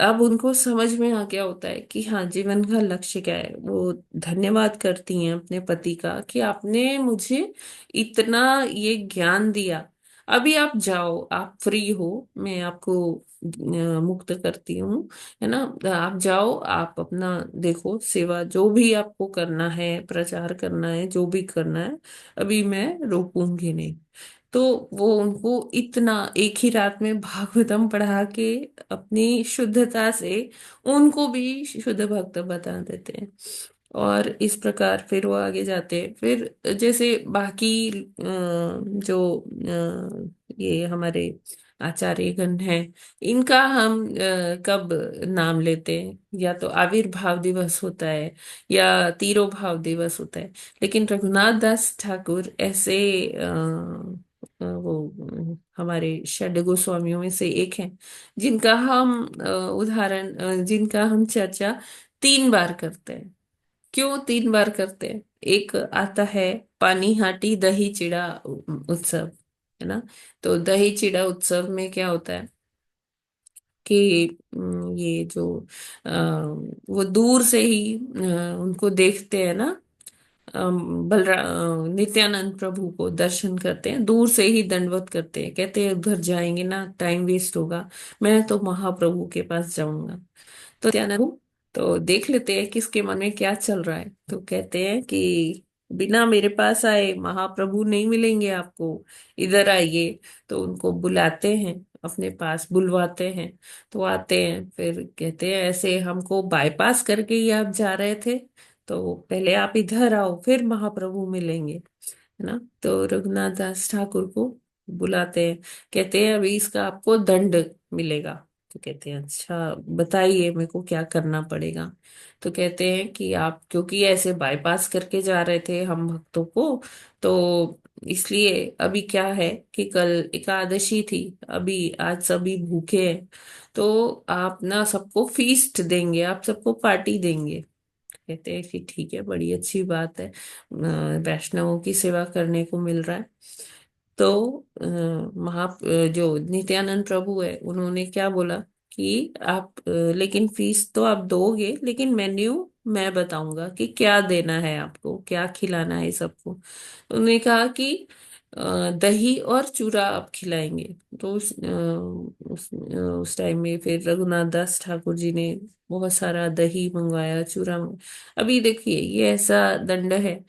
अब उनको समझ में आ गया होता है कि हाँ जीवन का लक्ष्य क्या है, वो धन्यवाद करती हैं अपने पति का कि आपने मुझे इतना ये ज्ञान दिया। अभी आप जाओ, आप फ्री हो, मैं आपको मुक्त करती हूँ, है ना। आप जाओ, आप अपना देखो, सेवा जो भी आपको करना है, प्रचार करना है, जो भी करना है, अभी मैं रोकूंगी नहीं। तो वो उनको इतना एक ही रात में भागवतम पढ़ा के अपनी शुद्धता से उनको भी शुद्ध भक्त बता देते हैं। और इस प्रकार फिर वो आगे जाते हैं। फिर जैसे बाकी जो ये हमारे आचार्यगण हैं, इनका हम कब नाम लेते हैं, या तो आविर्भाव दिवस होता है या तिरोभाव दिवस होता है। लेकिन रघुनाथ दास ठाकुर ऐसे वो हमारे षड गोस्वामियों में से एक हैं, जिनका हम उदाहरण जिनका हम चर्चा 3 बार करते हैं। क्यों 3 बार करते हैं? एक आता है पानी हाटी दही चिड़ा उत्सव, है ना। तो दही चिड़ा उत्सव में क्या होता है कि ये जो वो दूर से ही उनको देखते हैं ना, नित्यानंद प्रभु को दर्शन करते हैं, दूर से ही दंडवत करते हैं, कहते हैं उधर जाएंगे ना टाइम वेस्ट होगा, मैं तो महाप्रभु के पास जाऊंगा। तो नित्यानंद तो देख लेते हैं किसके मन में क्या चल रहा है, तो कहते हैं कि बिना मेरे पास आए महाप्रभु नहीं मिलेंगे आपको, इधर आइए। तो उनको बुलाते हैं, अपने पास बुलवाते हैं। तो आते हैं, फिर कहते हैं ऐसे हमको बाईपास करके ही आप जा रहे थे, तो पहले आप इधर आओ, फिर महाप्रभु मिलेंगे, है ना। तो रघुनाथ दास ठाकुर को बुलाते हैं, कहते हैं अभी इसका आपको दंड मिलेगा। तो कहते हैं अच्छा बताइए मेरे को क्या करना पड़ेगा। तो कहते हैं कि आप क्योंकि ऐसे बाईपास करके जा रहे थे हम भक्तों को, तो इसलिए अभी क्या है कि कल एकादशी थी, अभी आज सभी भूखे हैं, तो आप ना सबको फीस्ट देंगे, आप सबको पार्टी देंगे। कहते हैं कि ठीक है, बड़ी अच्छी बात है, वैष्णवों की सेवा करने को मिल रहा है। तो जो नित्यानंद प्रभु है उन्होंने क्या बोला कि आप लेकिन फीस तो आप दोगे, लेकिन मेन्यू मैं बताऊंगा कि क्या देना है आपको, क्या खिलाना है सबको। तो उन्होंने कहा कि दही और चूरा आप खिलाएंगे। तो उस टाइम में फिर रघुनाथ दास ठाकुर जी ने बहुत सारा दही मंगवाया, चूरा अभी देखिए ये ऐसा दंड है,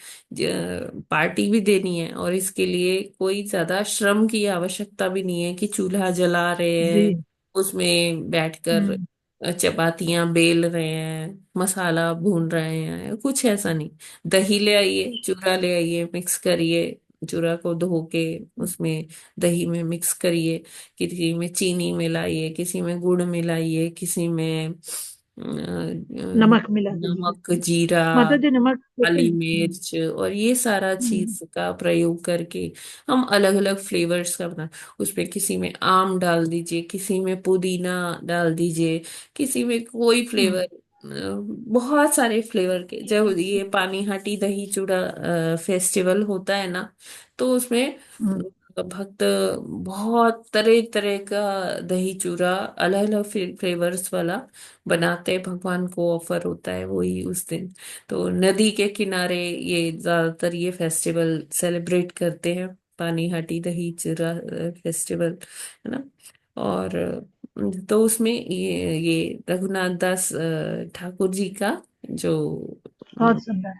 पार्टी भी देनी है, और इसके लिए कोई ज्यादा श्रम की आवश्यकता भी नहीं है कि चूल्हा जला रहे जी। हैं, उसमें बैठकर हम्म। चपातियां बेल रहे हैं, मसाला भून रहे हैं, कुछ ऐसा नहीं। दही ले आइए, चूरा ले आइए, मिक्स करिए, चूरा को धो के उसमें दही में मिक्स करिए, किसी में चीनी मिलाइए, किसी में गुड़ मिलाइए, किसी में नमक मिला दीजिए। नमक, जीरा, माता जी नमक होते काली हैं। मिर्च, और ये सारा हम्म। चीज का प्रयोग करके हम अलग अलग फ्लेवर्स का बना, उसमें किसी में आम डाल दीजिए, किसी में पुदीना डाल दीजिए, किसी में कोई हम्म। फ्लेवर, बहुत सारे फ्लेवर के। जब ये पानी हाटी दही चूड़ा फेस्टिवल होता है ना, तो उसमें हम्म। भक्त बहुत तरह तरह का दही चूरा अलग अलग फ्लेवर्स वाला बनाते हैं, भगवान को ऑफर होता है वही उस दिन। तो नदी के किनारे ये ज्यादातर ये फेस्टिवल सेलिब्रेट करते हैं, पानीहाटी दही चूरा फेस्टिवल, है ना। और तो उसमें ये रघुनाथ दास ठाकुर जी का जो बहुत सुंदर।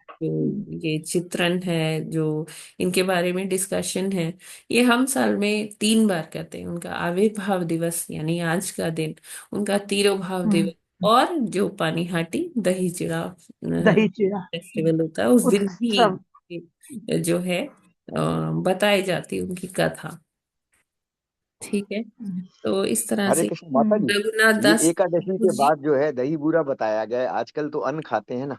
ये चित्रण है, जो इनके बारे में डिस्कशन है, ये हम साल में 3 बार करते हैं। उनका आविर्भाव दिवस यानी आज का दिन, उनका तिरोभाव दिवस, और जो पानीहाटी दही चिड़ा दही चूड़ा फेस्टिवल होता है उस दिन उत्सव। भी जो है बताई जाती है उनकी कथा। ठीक है, तो इस तरह हरे से कृष्ण माता जी, रघुनाथ ये दास एकादशी ठाकुर के जी। बाद जो है दही बूरा बताया गया है। आजकल तो अन्न खाते हैं ना,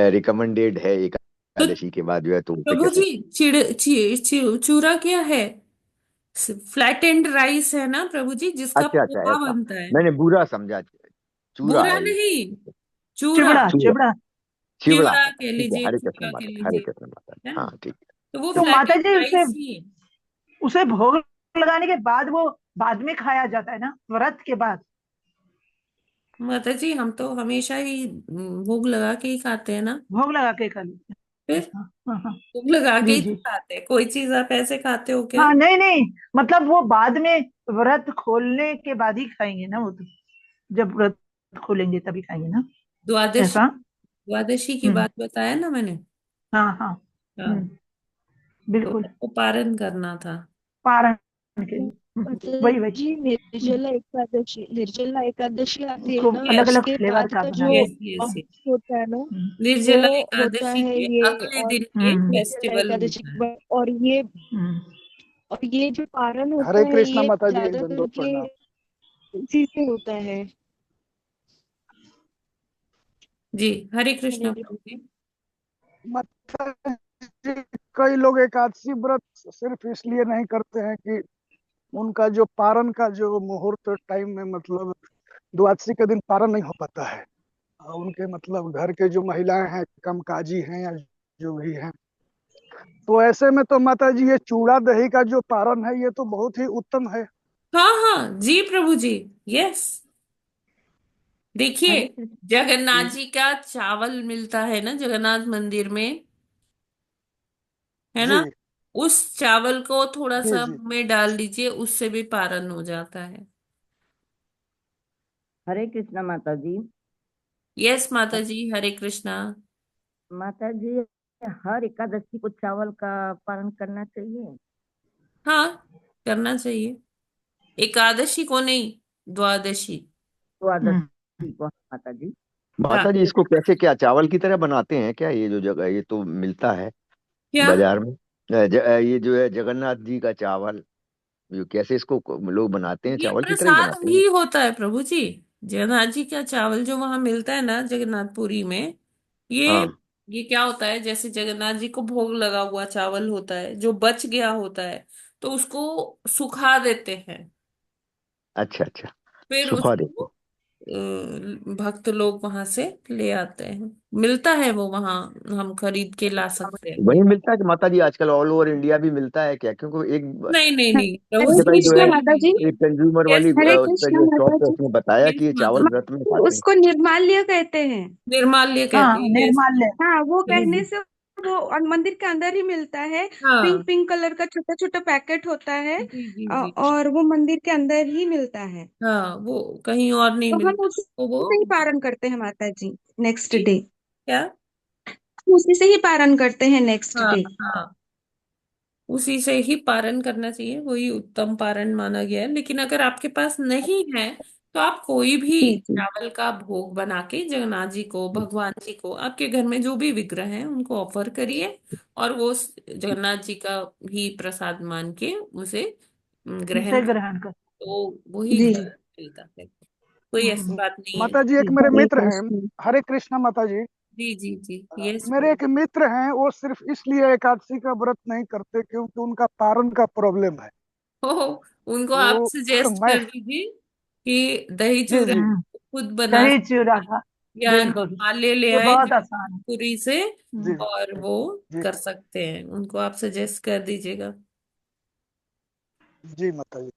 रिकमेंडेड है तो एकादशी के बाद जो है, तो उसे प्रभु कैसे। जी, चूरा क्या है? फ्लैट एंड राइस है ना प्रभु जी, जिसका अच्छा अच्छा, पोहा ऐसा बनता है। मैंने बुरा समझा, चूरा बुरा है ये। नहीं, चूरा। चिवड़ा चूरा, चिवड़ा। चिवड़ा चिवड़ा है, कह ठीक है, लीजिए, हरे कृष्ण चूड़ा कह माता, हरे लीजिए, कृष्ण माता, है ना। हाँ ठीक तो वो तो फ्लैट माता एंड जी उसे राइस ही है। उसे भोग लगाने के बाद वो बाद में खाया जाता है ना, व्रत के बाद। माता जी, हम तो हमेशा ही भोग लगा के ही खाते हैं ना। भोग लगा के खा लेते हैं। फिर हाँ हाँ हाँ। भोग लगा के जी ही तो जी। खाते हैं, कोई चीज आप ऐसे खाते हो क्या? हाँ नहीं नहीं, मतलब वो बाद में व्रत खोलने के बाद ही खाएंगे ना वो तो, जब व्रत खोलेंगे तभी खाएंगे ना, द्वादशी, ऐसा। द्वादशी की हम्म। बात बताया ना मैंने। हाँ हाँ। हाँ, तो बिल्कुल। आपको पारण करना था। पारण के लिए। माता वही वही। जी, निर्जला एकादशी आती है उसको ना, अलग अलग उसके फ्लेवर बाद का का बना जो के। Yes yes yes. होता है ना, वो निर्जला होता एकादशी है के ये। अगले और दिन ये हम्म निर्जला फेस्टिवल एकादशी होता के है। बाद, हम्म। और ये जो पारण होता हरे है कृष्णा ये माता जी, ज्यादा दंडोत करके प्रणाम। इसी से होता है। जी, हरे हरे कृष्णा प्रभु कृष्ण। जी। माता जी, कई लोग एकादशी व्रत सिर्फ इसलिए नहीं करते हैं कि उनका जो पारण का जो मुहूर्त टाइम में, मतलब द्वादशी के दिन पारण नहीं हो पाता है। और उनके मतलब घर के जो महिलाएं हैं, कामकाजी हैं या जो भी हैं, तो ऐसे में तो माता जी ये चूड़ा दही का जो पारण है ये तो बहुत ही उत्तम है। हाँ हाँ जी प्रभु जी, यस। देखिए, हरे कृष्ण जगन्नाथ जी। जी का चावल मिलता है ना जगन्नाथ मंदिर में, है जी ना। उस चावल को थोड़ा जी सा जी। मुंह में डाल दीजिए, उससे भी पारण हो जाता है। हरे कृष्णा माता जी। यस माता जी, हरे कृष्णा। माता जी, हर एकादशी को चावल का पारण करना चाहिए। हाँ, करना चाहिए। एकादशी को नहीं, द्वादशी। हम्म। द्वादशी को माता जी। हाँ। माता जी, इसको कैसे, क्या चावल की तरह बनाते हैं क्या, ये जो जगह ये तो मिलता है क्या? बाजार में, ये जो है जगन्नाथ जी का चावल, जो कैसे इसको लोग बनाते हैं, ये चावल की तरह ही प्रसाद बनाते हैं। भी होता है प्रभु जी। जगन्नाथ जी का चावल जो वहां मिलता है ना जगन्नाथपुरी में, ये हाँ, ये क्या होता है, जैसे जगन्नाथ जी को भोग लगा हुआ चावल होता है जो बच गया होता है, तो उसको सुखा देते हैं। अच्छा अच्छा, फिर सुखा उसको देते हैं। भक्त लोग वहां से ले आते हैं, मिलता है वो वहां, हम खरीद के ला सकते हैं वही कोई। मिलता है कि माता जी, आजकल ऑल ओवर इंडिया भी मिलता है क्या, क्योंकि नहीं नहीं नहीं प्रभु एक हरे जी, जगह जो कृष्णा है, नहीं माता जी। नहीं। एक कंज्यूमर वाली यस हरे उस माता पर कृष्णा जो शॉप माता पे जी। उसने बताया जी, यस कि ये माता चावल जी। व्रत में खाते हैं। उसको निर्माल्य कहते हैं। निर्माल्य कहते हाँ हैं, यस। निर्माल्य। हाँ, वो जी कहने जी। से वो मंदिर के अंदर ही मिलता है। पिंक हाँ पिंक कलर का छोटा छोटा पैकेट होता है। जी जी जी। और वो मंदिर के अंदर ही मिलता है। हाँ, वो कहीं और नहीं तो हम मिलता, उसी तो वो से ही पारण करते हैं माता जी, नेक्स्ट जी, डे। क्या? उसी से ही पारण करते हैं नेक्स्ट हाँ डे। हाँ, उसी से ही पारण करना चाहिए, वही उत्तम पारण माना गया है। लेकिन अगर आपके पास नहीं है, तो आप कोई भी जी जी। चावल का भोग बना के जगन्नाथ जी को, भगवान जी को, आपके घर में जो भी विग्रह हैं उनको ऑफर करिए, और वो जगन्नाथ जी का ही प्रसाद मान के उसे ग्रहण उसे कर, ग्रहण कर। तो वही जी फल मिलता है। कोई ऐसी बात नहीं है। माता जी, एक जी। मेरे हरे मित्र हैं। कृष्ण। हरे कृष्णा माता जी। जी जी जी, यस मेरे प्रभु। एक मित्र हैं, वो सिर्फ इसलिए एकादशी का व्रत नहीं करते क्योंकि उनका पारण का प्रॉब्लम है। हो, उनको आप तो सजेस्ट मैं, कर दीजिए कि दही जी चूरा जी खुद बना, दही चूड़ा का। या बिल्कुल, नॉर्मल ले ये आए बहुत आसान है। जगन्नाथपुरी से, जी हम्म। और वो जी। कर सकते हैं, उनको आप सजेस्ट कर दीजिएगा। जी माता जी।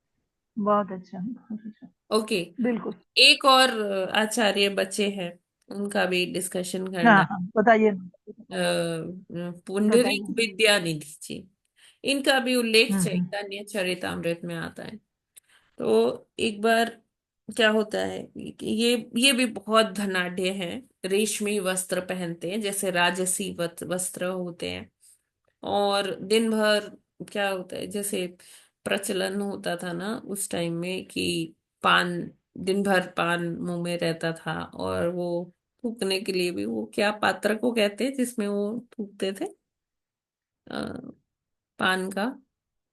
बहुत अच्छा, बहुत अच्छा। ओके। बिल्कुल। एक और आचार्य बचे हैं, उनका भी डिस्कशन करना हाँ है। हाँ, बताइए। पुंडरीक बताइए। विद्यानिधि जी, इनका भी उल्लेख हम्म। चैतन्य चरितामृत में आता है। तो एक बार क्या होता है कि ये भी बहुत धनाढ्य हैं, रेशमी वस्त्र पहनते हैं जैसे राजसी वस्त्र होते हैं। और दिन भर क्या होता है, जैसे प्रचलन होता था ना उस टाइम में कि पान, दिन भर पान मुंह में रहता था। और वो थूकने के लिए भी वो क्या पात्र को कहते हैं जिसमें वो थूकते थे, अ, पान का।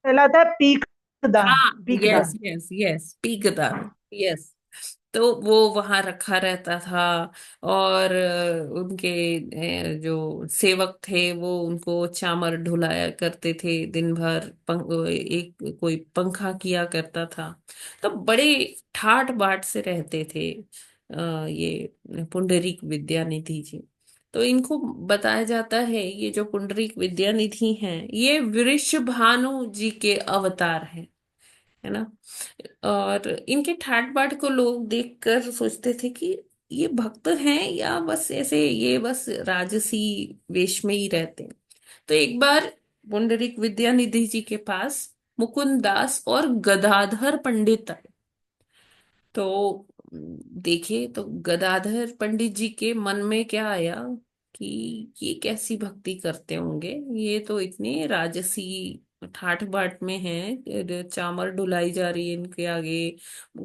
कहलाता है पीक दान। हाँ, पीक यस दान। यस यस, पीकदान, यस। तो वो वहां रखा रहता था। और उनके जो सेवक थे वो उनको चामर ढुलाया करते थे दिन भर। एक कोई पंखा किया करता था। तो बड़े ठाट बाट से रहते थे ये पुंडरीक विद्यानिधि जी। तो इनको बताया जाता है ये जो पुंडरीक विद्यानिधि हैं ये वृषभानु जी के अवतार हैं, है ना। और इनके ठाट बाट को लोग देखकर सोचते थे कि ये भक्त हैं या बस ऐसे ये बस राजसी वेश में ही रहते हैं। तो एक बार पुंडरीक विद्यानिधि जी के पास मुकुंद दास और गदाधर पंडित आए। तो देखिए, तो गदाधर पंडित जी के मन में क्या आया कि ये कैसी भक्ति करते होंगे, ये तो इतने राजसी ठाठ बाट में हैं। चामर डुलाई जा रही है इनके आगे,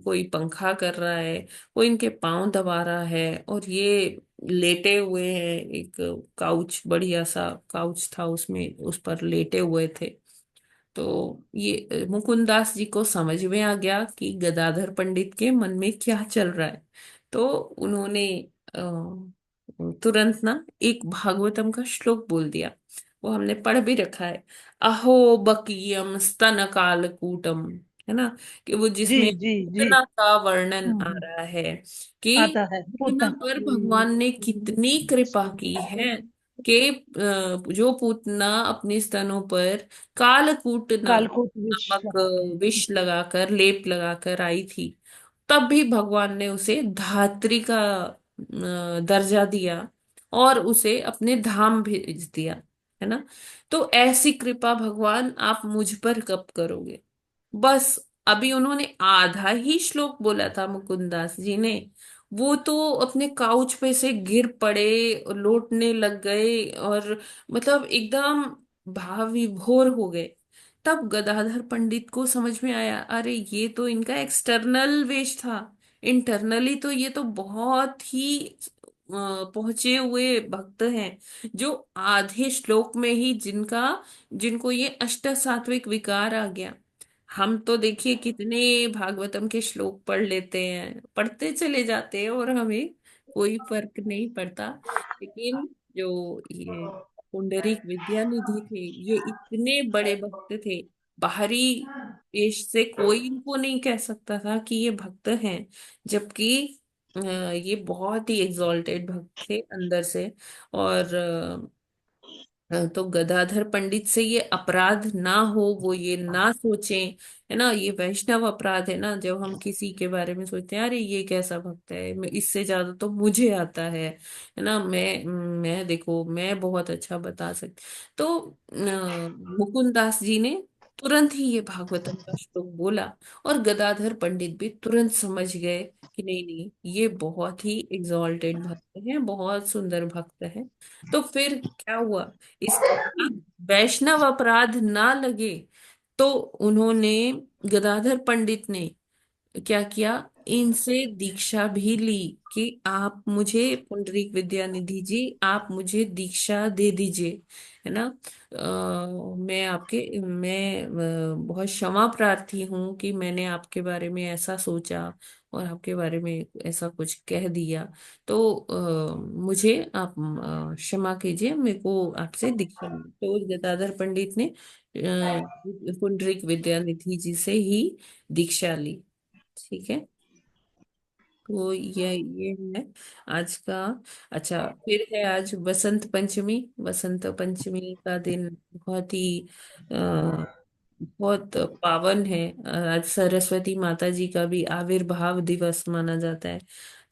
कोई पंखा कर रहा है, कोई इनके पांव दबा रहा है, और ये लेटे हुए हैं। एक काउच, बढ़िया सा काउच था, उसमें उस पर लेटे हुए थे। तो ये मुकुंदास जी को समझ में आ गया कि गदाधर पंडित के मन में क्या चल रहा है। तो उन्होंने तुरंत ना एक भागवतम का श्लोक बोल दिया। वो हमने पढ़ भी रखा है, अहो बकीयम स्तन कालकूटम, है ना। कि वो जी जिसमें जी जी। पूतना का वर्णन आ हम्म। रहा है कि आता है पूतना पूतना। पर भगवान ने कितनी कृपा की है कि जो पूतना अपने स्तनों पर कालकूट कालकोट विष नामक लगाते हैं। विष लगाकर, लेप लगाकर आई थी। तब भी भगवान ने उसे धात्री का दर्जा दिया और उसे अपने धाम भेज दिया, है ना। तो ऐसी कृपा भगवान आप मुझ पर कब करोगे। बस अभी उन्होंने आधा ही श्लोक बोला था मुकुंदास जी ने, वो तो अपने काउच पे से गिर पड़े, लौटने लग गए, और मतलब एकदम भाव विभोर हो गए। तब गदाधर पंडित को समझ में आया, अरे ये तो इनका एक्सटर्नल वेश था, इंटरनली तो ये तो बहुत ही पहुंचे हुए भक्त हैं, जो आधे श्लोक में ही जिनको ये अष्ट सात्विक विकार आ गया। हम तो देखिए कितने भागवतम के श्लोक पढ़ लेते हैं, पढ़ते चले जाते हैं, और हमें कोई फर्क नहीं पड़ता। लेकिन जो ये पुंडरीक विद्यानिधि थे, ये इतने बड़े भक्त थे, बाहरी देश से कोई इनको नहीं कह सकता था कि ये भक्त हैं। जबकि ये बहुत ही एग्जॉल्टेड भक्त थे अंदर से। और तो गदाधर पंडित से ये अपराध ना हो, वो ये ना सोचें, है ना। ये वैष्णव अपराध है ना, जब हम किसी के बारे में सोचते हैं अरे ये कैसा भक्त है, इससे ज्यादा तो मुझे आता है ना। मैं देखो मैं बहुत अच्छा बता सकती। तो मुकुंद दास जी ने तुरंत ही ये भागवतम का श्लोक बोला, और गदाधर पंडित भी तुरंत समझ गए कि नहीं नहीं, ये बहुत ही एग्जॉल्टेड भक्त है, बहुत सुंदर भक्त है। तो फिर क्या हुआ, इसके बाद वैष्णव अपराध ना लगे, तो उन्होंने, गदाधर पंडित ने क्या किया, इनसे दीक्षा भी ली कि आप मुझे, पुंडरीक विद्यानिधि जी आप मुझे दीक्षा दे दीजिए, है ना। मैं बहुत क्षमा प्रार्थी हूँ कि मैंने आपके बारे में ऐसा सोचा और आपके बारे में ऐसा कुछ कह दिया। तो मुझे आप क्षमा कीजिए, मेरे को आपसे दीक्षा ली। तो उस गदाधर पंडित ने पुंडरीक विद्यानिधि जी से ही दीक्षा ली। ठीक है। तो ये है आज का। अच्छा, फिर है आज बसंत पंचमी। बसंत पंचमी का दिन बहुत ही बहुत पावन है। आज सरस्वती माता जी का भी आविर्भाव दिवस माना जाता है,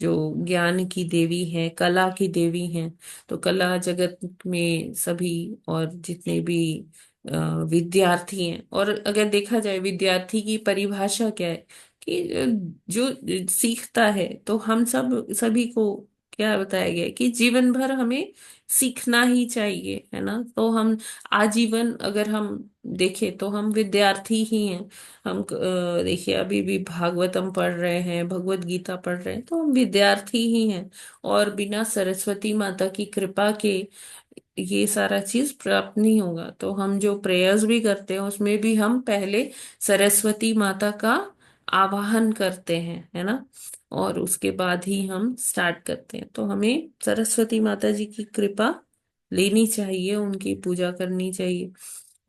जो ज्ञान की देवी है, कला की देवी है। तो कला जगत में सभी और जितने भी अ, विद्यार्थी हैं, और अगर देखा जाए विद्यार्थी की परिभाषा क्या है, कि जो सीखता है, तो हम सब सभी को क्या बताया गया है कि जीवन भर हमें सीखना ही चाहिए, है ना। तो हम आजीवन अगर हम देखें तो हम विद्यार्थी ही हैं। हम देखिए अभी भी भागवतम पढ़ रहे हैं, भगवत गीता पढ़ रहे हैं, तो हम विद्यार्थी ही हैं। और बिना सरस्वती माता की कृपा के ये सारा चीज प्राप्त नहीं होगा। तो हम जो प्रेयर्स भी करते हैं उसमें भी हम पहले सरस्वती माता का आवाहन करते हैं, है ना। और उसके बाद ही हम स्टार्ट करते हैं। तो हमें सरस्वती माता जी की कृपा लेनी चाहिए, उनकी पूजा करनी चाहिए।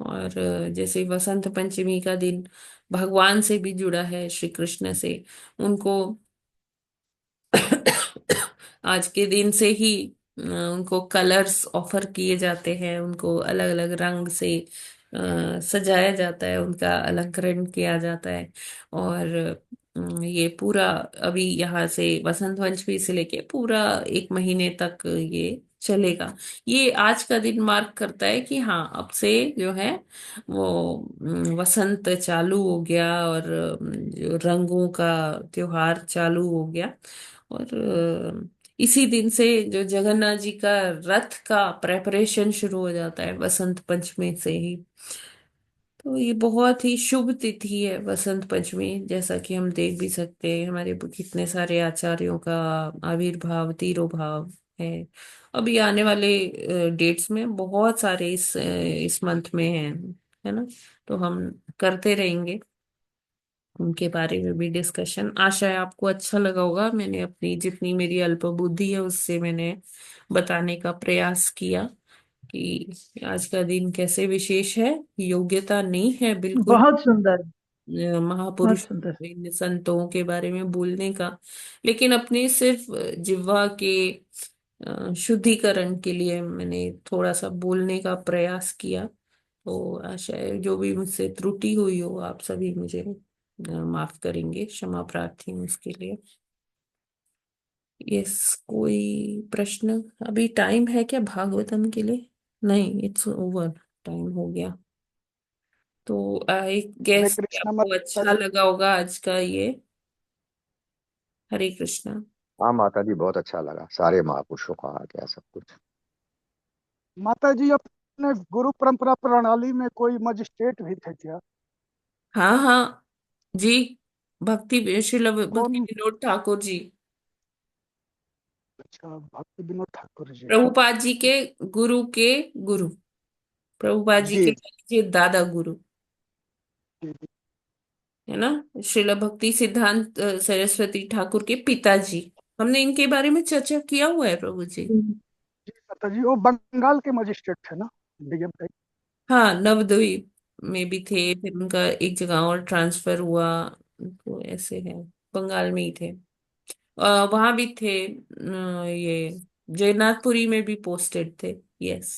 और जैसे वसंत पंचमी का दिन भगवान से भी जुड़ा है, श्री कृष्ण से। उनको आज के दिन से ही उनको कलर्स ऑफर किए जाते हैं, उनको अलग अलग रंग से सजाया जाता है, उनका अलंकरण किया जाता है। और ये पूरा अभी यहाँ से वसंत पंचमी से लेके पूरा एक महीने तक ये चलेगा। ये आज का दिन मार्क करता है कि हाँ, अब से जो है वो वसंत चालू हो गया, और जो रंगों का त्योहार चालू हो गया। और इसी दिन से जो जगन्नाथ जी का रथ का प्रेपरेशन शुरू हो जाता है, वसंत पंचमी से ही। तो ये बहुत ही शुभ तिथि है वसंत पंचमी, जैसा कि हम देख भी सकते हैं हमारे कितने सारे आचार्यों का आविर्भाव, तिरोभाव है। अभी आने वाले डेट्स में बहुत सारे इस मंथ में हैं, है ना। तो हम करते रहेंगे उनके बारे में भी डिस्कशन। आशा है आपको अच्छा लगा होगा। मैंने अपनी जितनी मेरी अल्प बुद्धि है उससे मैंने बताने का प्रयास किया कि आज का दिन कैसे विशेष है। योग्यता नहीं है बिल्कुल बहुत सुंदर, बहुत महापुरुष सुंदर। इन संतों के बारे में बोलने का, लेकिन अपने सिर्फ जिह्वा के शुद्धिकरण के लिए मैंने थोड़ा सा बोलने का प्रयास किया। तो आशा है जो भी मुझसे त्रुटि हुई हो आप सभी मुझे माफ करेंगे, क्षमा प्रार्थी हूँ उसके लिए। यस, कोई प्रश्न? अभी टाइम है क्या भागवतम के लिए? नहीं, इट्स ओवर, टाइम हो गया। तो आई हरे गेस कृष्णा आपको माता अच्छा जी। लगा होगा आज का ये। हरे कृष्णा। हाँ माता जी, बहुत अच्छा लगा, सारे महापुरुषों का आ गया सब कुछ। माता जी, अपने गुरु परंपरा प्रणाली में कोई मजिस्ट्रेट भी थे क्या? हाँ हाँ जी, भक्ति श्रील भक्ति कौन? विनोद ठाकुर जी। अच्छा, भक्ति विनोद ठाकुर जी। प्रभुपाद जी के गुरु, प्रभुपाद जी के जी दादा गुरु, जी है ना। श्रील भक्ति सिद्धांत सरस्वती ठाकुर के पिताजी। हमने इनके बारे में चर्चा किया हुआ है प्रभु जी। जी माता जी, वो बंगाल के मजिस्ट्रेट थे ना, डीएम टाइप। हाँ, नवद्वीप में भी थे, फिर उनका एक जगह और ट्रांसफर हुआ। तो ऐसे है, बंगाल में ही थे। वहां भी थे, ये जगन्नाथपुरी में भी पोस्टेड थे। यस।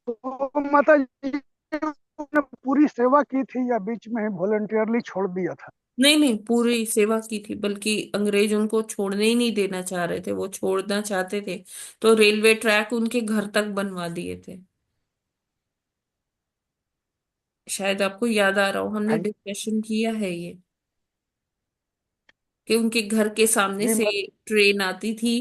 तो माता जी, उन्होंने पूरी सेवा की थी या बीच में ही वॉलंटियरली छोड़ दिया था? नहीं नहीं, पूरी सेवा की थी, बल्कि अंग्रेज उनको छोड़ने ही नहीं देना चाह रहे थे, वो छोड़ना चाहते थे तो रेलवे ट्रैक उनके घर तक बनवा दिए थे। शायद आपको याद आ रहा हो, हमने थैंक डिस्कशन किया है ये, कि उनके घर के सामने जी से मत ट्रेन आती थी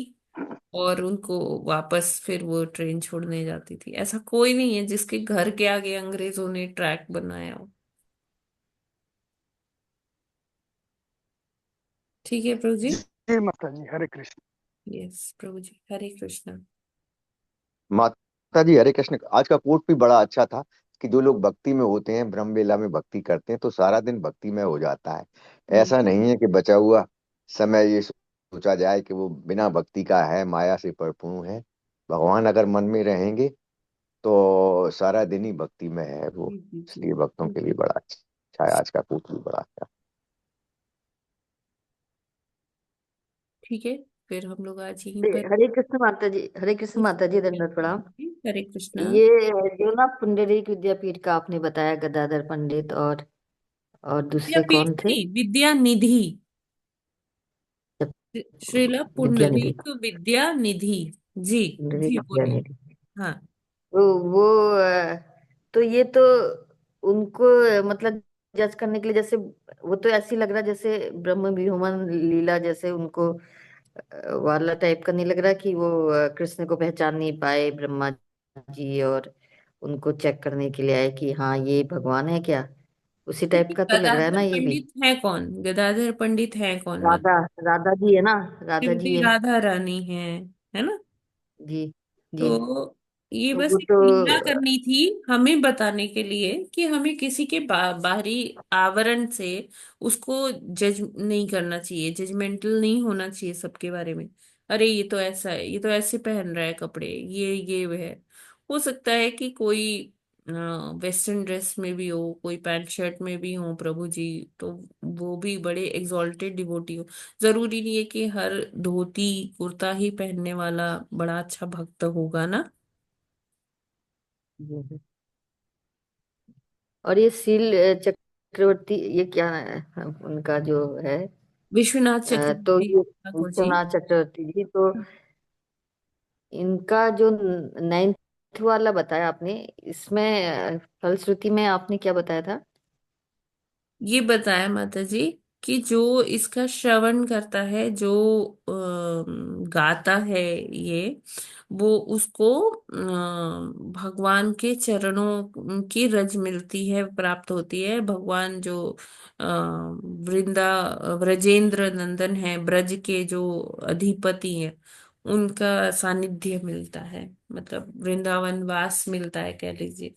और उनको वापस फिर वो ट्रेन छोड़ने जाती थी। ऐसा कोई नहीं है जिसके घर के आगे अंग्रेजों ने ट्रैक बनाया हो। ठीक है प्रभु जी। जी माता जी, हरे कृष्ण। यस प्रभु जी, हरे कृष्णा। माता जी हरे कृष्ण। आज का कोट भी बड़ा अच्छा था कि जो लोग भक्ति में होते हैं, ब्रह्म वेला में भक्ति करते हैं, तो सारा दिन भक्ति में हो जाता है। हम्म। ऐसा नहीं है कि बचा हुआ समय ये सोचा जाए कि वो बिना भक्ति का है, माया से परिपूर्ण है। भगवान अगर मन में रहेंगे तो सारा दिन ही भक्ति में है वो। जी जी इसलिए भक्तों के लिए जी। बड़ा अच्छा है, आज का कोट भी बड़ा अच्छा। ठीक है, फिर हम लोग आज यहीं पर। हरे कृष्ण माता जी, हरे कृष्ण माता जी, हरे दंडवत प्रणाम। हरे कृष्णा। ये जो ना पुंडरीक विद्यापीठ का आपने बताया, गदाधर पंडित और दूसरे विद्यापीठ कौन थे? नहीं, विद्या निधि। जब श्रीला विद्यानिधि, पुंडरीक विद्या निधि। जी। पुंडरीक जी बोलिए। विद्यानिधि। हाँ। वो तो ये तो उनको मतलब जज करने के लिए, जैसे वो तो ऐसी लग रहा जैसे ब्रह्म विहुमन लीला, जैसे उनको वाला टाइप का नहीं लग रहा कि वो कृष्ण को पहचान नहीं पाए ब्रह्मा जी, और उनको चेक करने के लिए आए कि हाँ ये भगवान है क्या, उसी टाइप का तो लग रहा है गदाधर ना ये भी। पंडित है कौन? गदाधर पंडित है कौन राधा, राधा जी है ना, राधा जी श्रीमती है। राधा रानी है ना? जी जी। तो ये तो बस वो एक तो लीला करनी थी, हमें बताने के लिए कि हमें किसी के बाहरी आवरण से उसको जज नहीं करना चाहिए, जजमेंटल नहीं होना चाहिए सबके बारे में। अरे ये तो ऐसा है, ये तो ऐसे पहन रहा है कपड़े, ये वह है। हो सकता है कि कोई वेस्टर्न ड्रेस में भी हो, कोई पैंट शर्ट में भी हो प्रभु जी, तो वो भी बड़े एग्जॉल्टेड डिवोटी हो। जरूरी नहीं है कि हर धोती कुर्ता ही पहनने वाला बड़ा अच्छा भक्त होगा ना। जी। और ये सील चक्रवर्ती, ये क्या है उनका जो है? विश्वनाथ तो चक्रवर्ती ये ठाकुर जी। विश्वनाथ चक्रवर्ती जी, तो इनका जो नाइन्थ वाला बताया आपने, इसमें फलश्रुति में आपने क्या बताया था? ये बताया माता जी कि जो इसका श्रवण करता है, जो गाता है ये, वो उसको भगवान के चरणों की रज मिलती है, प्राप्त होती है। भगवान जो वृंदा व्रजेंद्र नंदन है, ब्रज के जो अधिपति है, उनका सानिध्य मिलता है, मतलब वृंदावन वास मिलता है, कह लीजिए।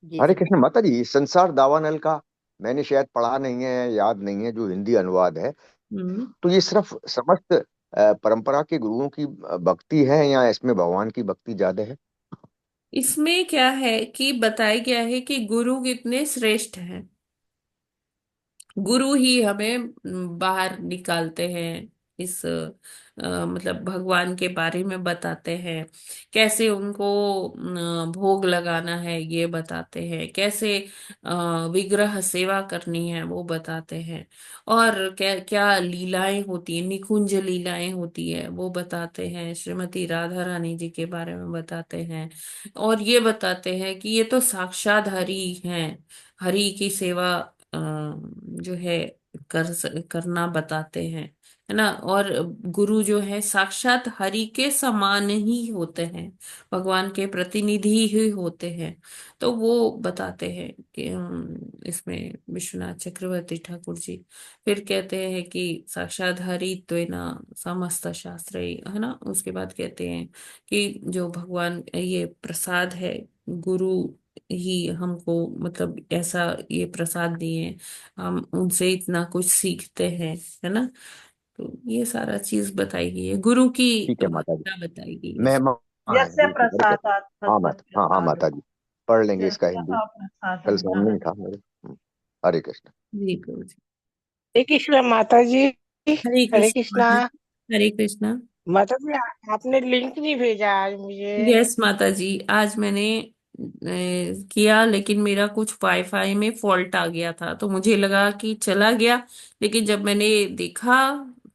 जी हरे जी। कृष्ण माता जी, संसार दावानल का मैंने शायद पढ़ा नहीं है, याद नहीं है, जो हिंदी अनुवाद है, हम्म। तो ये सिर्फ समस्त परंपरा के गुरुओं की भक्ति है या इसमें भगवान की भक्ति ज्यादा है? इसमें क्या है कि बताया गया है कि गुरु कितने श्रेष्ठ हैं। गुरु ही हमें बाहर निकालते हैं, इस मतलब भगवान के बारे में बताते हैं, कैसे उनको भोग लगाना है ये बताते हैं, कैसे विग्रह सेवा करनी है वो बताते हैं, और क्या क्या लीलाएं होती हैं, निकुंज लीलाएं होती है वो बताते हैं, श्रीमती राधा रानी जी के बारे में बताते हैं। और ये बताते हैं कि ये तो साक्षात हरि हैं, हरि की सेवा जो है करना बताते हैं, है ना। और गुरु जो है साक्षात हरि के समान ही होते हैं, भगवान के प्रतिनिधि ही होते हैं। तो वो बताते हैं कि इसमें विश्वनाथ चक्रवर्ती ठाकुर जी फिर कहते हैं कि साक्षात हरि त्वेना समस्त शास्त्र, है ना। उसके बाद कहते हैं कि जो भगवान ये प्रसाद है, गुरु ही हमको मतलब ऐसा ये प्रसाद दिए हैं, हम उनसे इतना कुछ सीखते हैं, है ना। तो ये सारा चीज बताई गई है, गुरु की ठीक है माता जी। महत्ता बताई गई है। महिमा है यस्य गुरु की, हरे कृष्ण। प्रसादात् हाँ माता, हाँ हाँ तत्प्रसादः। माता जी, पढ़ लेंगे इसका यस्य हिंदी, कल अप्रसादं सामने ही था नास्ति। मेरे। हरे कृष्ण। जी गुरु जी। हरे कृष्ण माता जी। हरे हरे कृष्ण कृष्णा। माता जी। हरे कृष्णा। माता जी, आपने लिंक नहीं भेजा आज मुझे। यस माता जी, आज मैंने किया, लेकिन मेरा कुछ वाईफाई में फॉल्ट आ गया था, तो मुझे लगा कि चला गया, लेकिन जब मैंने देखा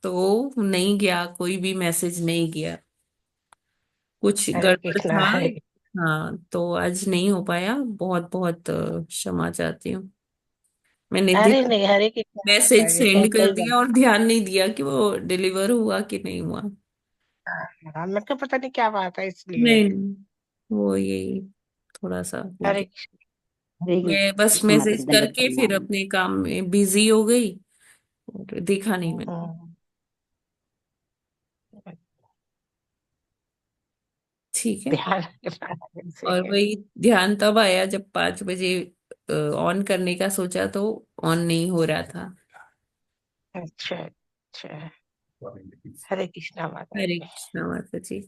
तो नहीं गया, कोई भी मैसेज नहीं गया, कुछ हरे गड़बड़ कृष्णा, था। हरे कृष्ण। हाँ, तो आज नहीं हो पाया, बहुत बहुत क्षमा चाहती हूँ। मैंने अरे नहीं, हरे कृष्णा माता मैसेज जी, सेंड कर कोई बात दिया और ध्यान नहीं दिया कि वो डिलीवर हुआ कि नहीं हुआ। नहीं। हाँ, मैं को पता नहीं क्या बात है इसलिए। नहीं नहीं, वो यही थोड़ा सा हो हरे गया। कृष्ण। हरे मैं बस कृष्ण माता जी, मैसेज दंडवत करके फिर प्रणाम। अपने काम में बिजी हो गई, और देखा नहीं मैंने। हम्म, ठीक है। ध्यान रखना से। और वही ध्यान तब आया जब 5 बजे ऑन करने का सोचा तो ऑन नहीं हो रहा था। अच्छा अच्छा। हरे कृष्णा माता हरे जी। कृष्णा माता जी।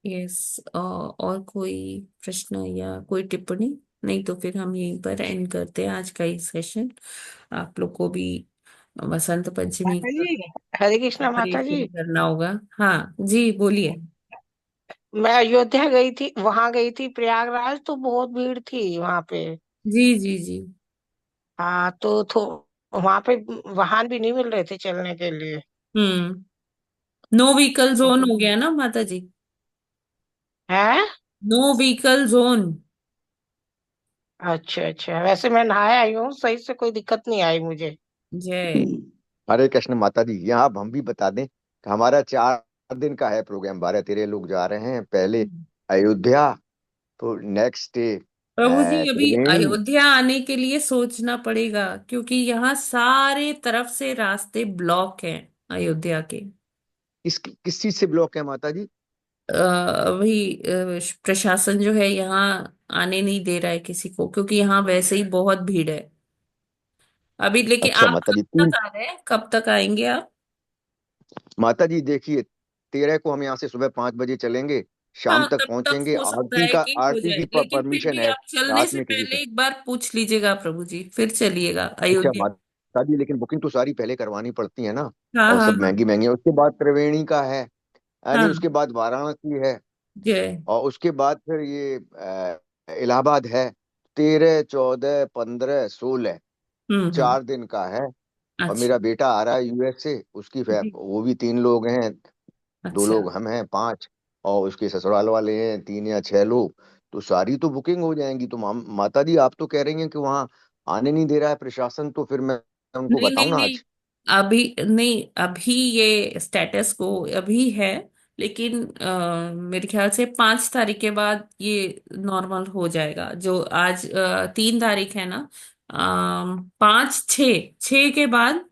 यस। और कोई प्रश्न या कोई टिप्पणी? नहीं तो फिर हम यहीं पर एंड करते हैं आज का ये सेशन। आप लोग को भी बसंत पंचमी माता का जी, हरे कृष्णा माता जी। प्रिपरेशन करना होगा। हाँ जी, बोलिए। मैं अयोध्या गई थी, वहां गई थी प्रयागराज, तो बहुत भीड़ थी वहां पे। जी जी जी। हाँ तो वहां पे वाहन भी नहीं मिल रहे थे चलने के लिए। हम्म। नो व्हीकल जोन हो गया ना माता जी? है। No vehicle zone. अच्छा अच्छा, वैसे मैं नहाया आई हूँ सही से, कोई दिक्कत नहीं आई मुझे। जय। हरे कृष्ण माता जी। यहाँ अब हम भी बता दें कि हमारा 4 दिन का है प्रोग्राम। 12-13 लोग जा रहे हैं। पहले अयोध्या, तो नेक्स्ट डे प्रभु जी, अभी त्रिवेणी। अयोध्या आने के लिए सोचना पड़ेगा, क्योंकि यहाँ सारे तरफ से रास्ते ब्लॉक हैं अयोध्या के। किस चीज से ब्लॉक है माता जी? अभी प्रशासन जो है यहाँ आने नहीं दे रहा है किसी को, क्योंकि यहाँ वैसे ही बहुत भीड़ है अभी। लेकिन अच्छा आप माता कब जी, तीन। तक आ रहे हैं, कब तक आएंगे आप? माता जी देखिए, 13 को हम यहाँ से सुबह 5 बजे चलेंगे, शाम हाँ, तक तब तक पहुंचेंगे। हो सकता आरती है का, कि हो आरती जाए, की लेकिन फिर परमिशन भी है आप चलने रात से में किसी पहले को। एक बार पूछ लीजिएगा प्रभु जी, फिर चलिएगा अच्छा अयोध्या। माता जी, लेकिन बुकिंग तो सारी पहले करवानी पड़ती है ना। हाँ और हाँ सब हाँ महंगी महंगी है। उसके बाद त्रिवेणी का है, यानी हाँ। उसके बाद वाराणसी है। जय। और उसके बाद फिर ये इलाहाबाद है। 13, 14, 15, 16, हम्म। 4 दिन का है। और अच्छा। मेरा बेटा आ रहा है यूएस से, जी। वो भी 3 लोग हैं। दो अच्छा। लोग हम हैं, 5। और उसके ससुराल वाले हैं 3 या 6 लोग। तो सारी तो बुकिंग हो जाएंगी। तो माता जी, आप तो कह रही हैं कि वहाँ आने नहीं दे रहा है प्रशासन, तो फिर मैं उनको नहीं बताऊं नहीं ना नहीं, आज? अभी नहीं, अभी ये स्टेटस को अभी है। लेकिन मेरे ख्याल से 5 तारीख के बाद ये नॉर्मल हो जाएगा। जो आज 3 तारीख है ना, 5, 6 के बाद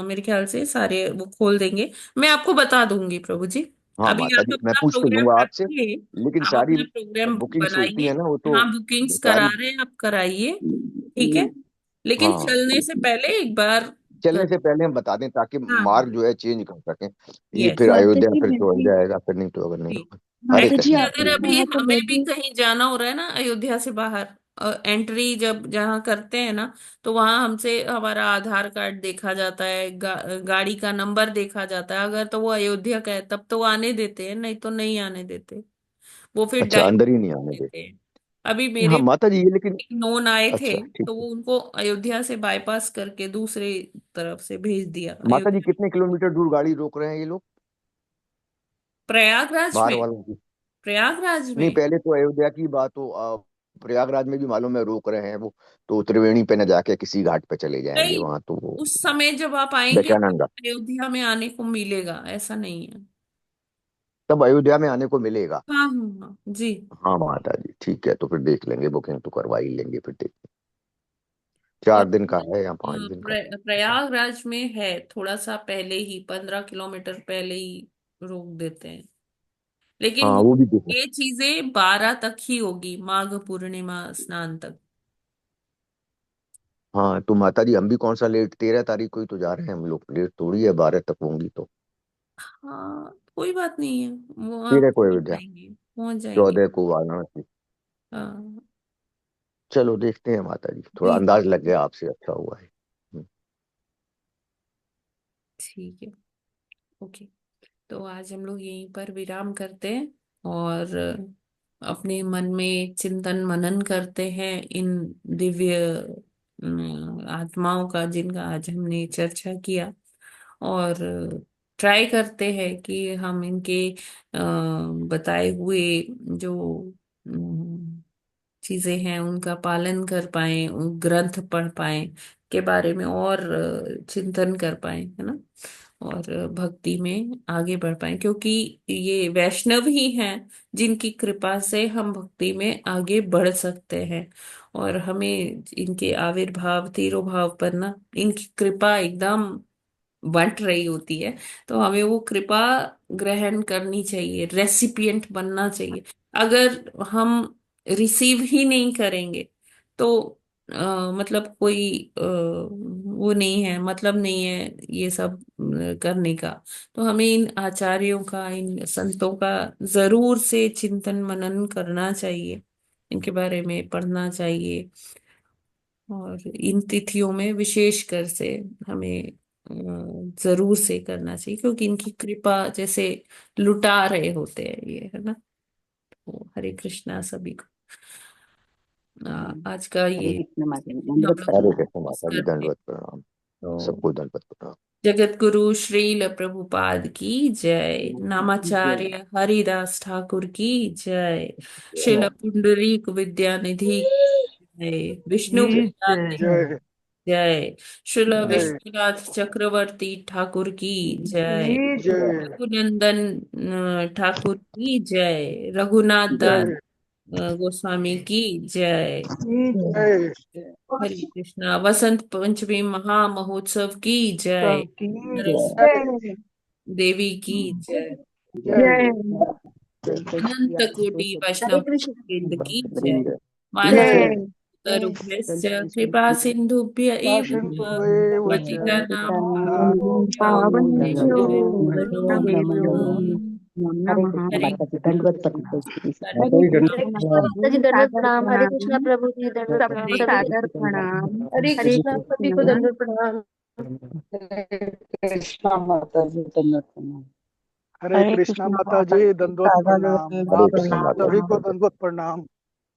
मेरे ख्याल से सारे वो खोल देंगे। मैं आपको बता दूंगी प्रभु जी। हाँ अभी माता आप जी, मैं अपना पूछ तो प्रोग्राम लूंगा आपसे। रखिए। लेकिन आप सारी अपना प्रोग्राम बुकिंग्स होती बनाइए। है ना, वो तो हाँ, बुकिंग्स करा सारी। रहे हैं आप, कराइए। ठीक है। लेकिन हाँ, चलने से पहले एक बार चलने कर। से पहले हम बता दें ताकि हाँ हाँ। मार्ग जो है चेंज कर सकें। ये यस। फिर माता अयोध्या जी फिर मैं तो हो भी जाएगा, फिर नहीं तो अगर नहीं जी। होगा। हरे माता जी एक्चुअली कृष्ण अगर आपने माता जी। अभी कहा तो हमें मैं भी भी कहीं जाना हो रहा है ना अयोध्या से बाहर, एंट्री जब जहाँ करते हैं ना, तो वहां हमसे हमारा आधार कार्ड देखा जाता है, गाड़ी का नंबर देखा जाता है। अगर तो वो अयोध्या का है तब तो वो आने देते हैं, नहीं तो नहीं आने देते। वो फिर अच्छा, अंदर ही डाइवर्ट नहीं कर आने दे। देते हैं। अभी हाँ मेरे माता जी, ये लेकिन। एक नोन आए थे, अच्छा ठीक तो है। वो उनको अयोध्या से बाईपास करके दूसरे तरफ से भेज दिया माता जी, अयोध्या। कितने किलोमीटर दूर गाड़ी रोक रहे हैं ये लोग, प्रयागराज बाहर में। वालों की? प्रयागराज नहीं, में। पहले तो अयोध्या की बात हो। प्रयागराज में भी मालूम है रोक रहे हैं वो। तो त्रिवेणी पे न जाके किसी घाट पे चले जाएंगे, नहीं, वहां तो वो उस समय जब आप आएंगे दशानंद घाट। अयोध्या में आने को मिलेगा, ऐसा नहीं है। तब अयोध्या में आने को मिलेगा। हाँ हाँ हाँ जी। हाँ माता जी, ठीक है, तो फिर देख लेंगे, बुकिंग तो करवा ही लेंगे फिर देख। और 4 दिन का है या 5 दिन का? प्रयागराज में है, थोड़ा सा पहले ही 15 किलोमीटर पहले ही रोक देते हैं। लेकिन हाँ, वो वो भी देखो। ये चीजें 12 तक ही होगी, माघ पूर्णिमा स्नान तक। हाँ तो माता जी, हम भी कौन सा लेट, 13 तारीख को ही तो जा रहे हैं हम लोग, लेट थोड़ी है, 12 तक होंगी तो। हाँ, कोई बात नहीं है, वो आप 13 को पहुंच अयोध्या, जाएंगे, पहुंच जाएंगे। 14 को वाराणसी। हाँ। चलो देखते हैं माता जी, थोड़ा जी अंदाज लग गया आपसे, अच्छा हुआ है। ठीक है। ओके। तो आज हम लोग यहीं पर विराम करते हैं, और अपने मन में चिंतन मनन करते हैं इन दिव्य आत्माओं का, जिनका आज हमने चर्चा किया। और ट्राई करते हैं कि हम इनके बताए हुए जो चीजें हैं उनका पालन कर पाए, उन ग्रंथ पढ़ पाए, के बारे में और चिंतन कर पाए, है ना। और भक्ति में आगे बढ़ पाए, क्योंकि ये वैष्णव ही हैं जिनकी कृपा से हम भक्ति में आगे बढ़ सकते हैं। और हमें इनके आविर्भाव तिरोभाव पर ना, इनकी कृपा एकदम बंट रही होती है। तो हमें वो कृपा ग्रहण करनी चाहिए, रेसिपिएंट बनना चाहिए। अगर हम रिसीव ही नहीं करेंगे तो मतलब कोई वो नहीं है, मतलब नहीं है ये सब करने का। तो हमें इन आचार्यों का, इन संतों का जरूर से चिंतन मनन करना चाहिए, इनके बारे में पढ़ना चाहिए। और इन तिथियों में विशेष कर से हमें जरूर से करना चाहिए, क्योंकि इनकी कृपा जैसे लुटा रहे होते हैं ये, है ना। तो हरे कृष्णा सभी को। आज का हरे ये कृष्ण माता जी, हम दंडवत लोग हरे प्रणाम। कृष्ण close माता जी, करते हैं। दंडवत प्रणाम। तो सबको दंडवत प्रणाम। जगत गुरु श्रील प्रभुपाद की जय, जय नामाचार्य हरिदास ठाकुर की जय, शिल जय पुंडरीक विद्यानिधि की जय, विष्णु जी भगवान जय। जय जय, श्रील जय विश्वनाथ चक्रवर्ती ठाकुर की जय, जी जय रघुनंदन ठाकुर की जय, रघुनाथ दास जय गोस्वामी की जय। जी जय हरे कृष्णा। वसंत पंचमी महामहोत्सव की जय, सबकी सरस्वती जय। देवी की जय, जय अनंत कोटि हरे वैष्णव कृष्ण। वृंद की जय। वृंद वांछा जय जय जय। कल्पतरुभ्यश्च कृपा सिंधुभ्य एव च वासंतु एव च पतितानां पतितानां पावनेभ्यो पावन्यो वैष्णवेभ्यो नमो वैष्णवेभ्यो हरे नमः। कृष्ण हरे माता जी, कृष्णा। दंडवत प्रणाम। हरे धन्यवाद। कृष्ण माता जी, दंडवत प्रणाम। हरे कृष्णा प्रभु जी, दंडवत प्रणाम हरे सभी को। सादर प्रणाम। हरे हरे कृष्णा सभी को कृष्ण। दंडवत प्रणाम। हरे कृष्ण माता जी, दंडवत प्रणाम। हरे हरे कृष्णा कृष्ण माता माता जी, जी, दंडवत सादर प्रणाम। हरे आप कृष्ण प्रणाम। माता सभी जी, को दंडवत दंडवत प्रणाम।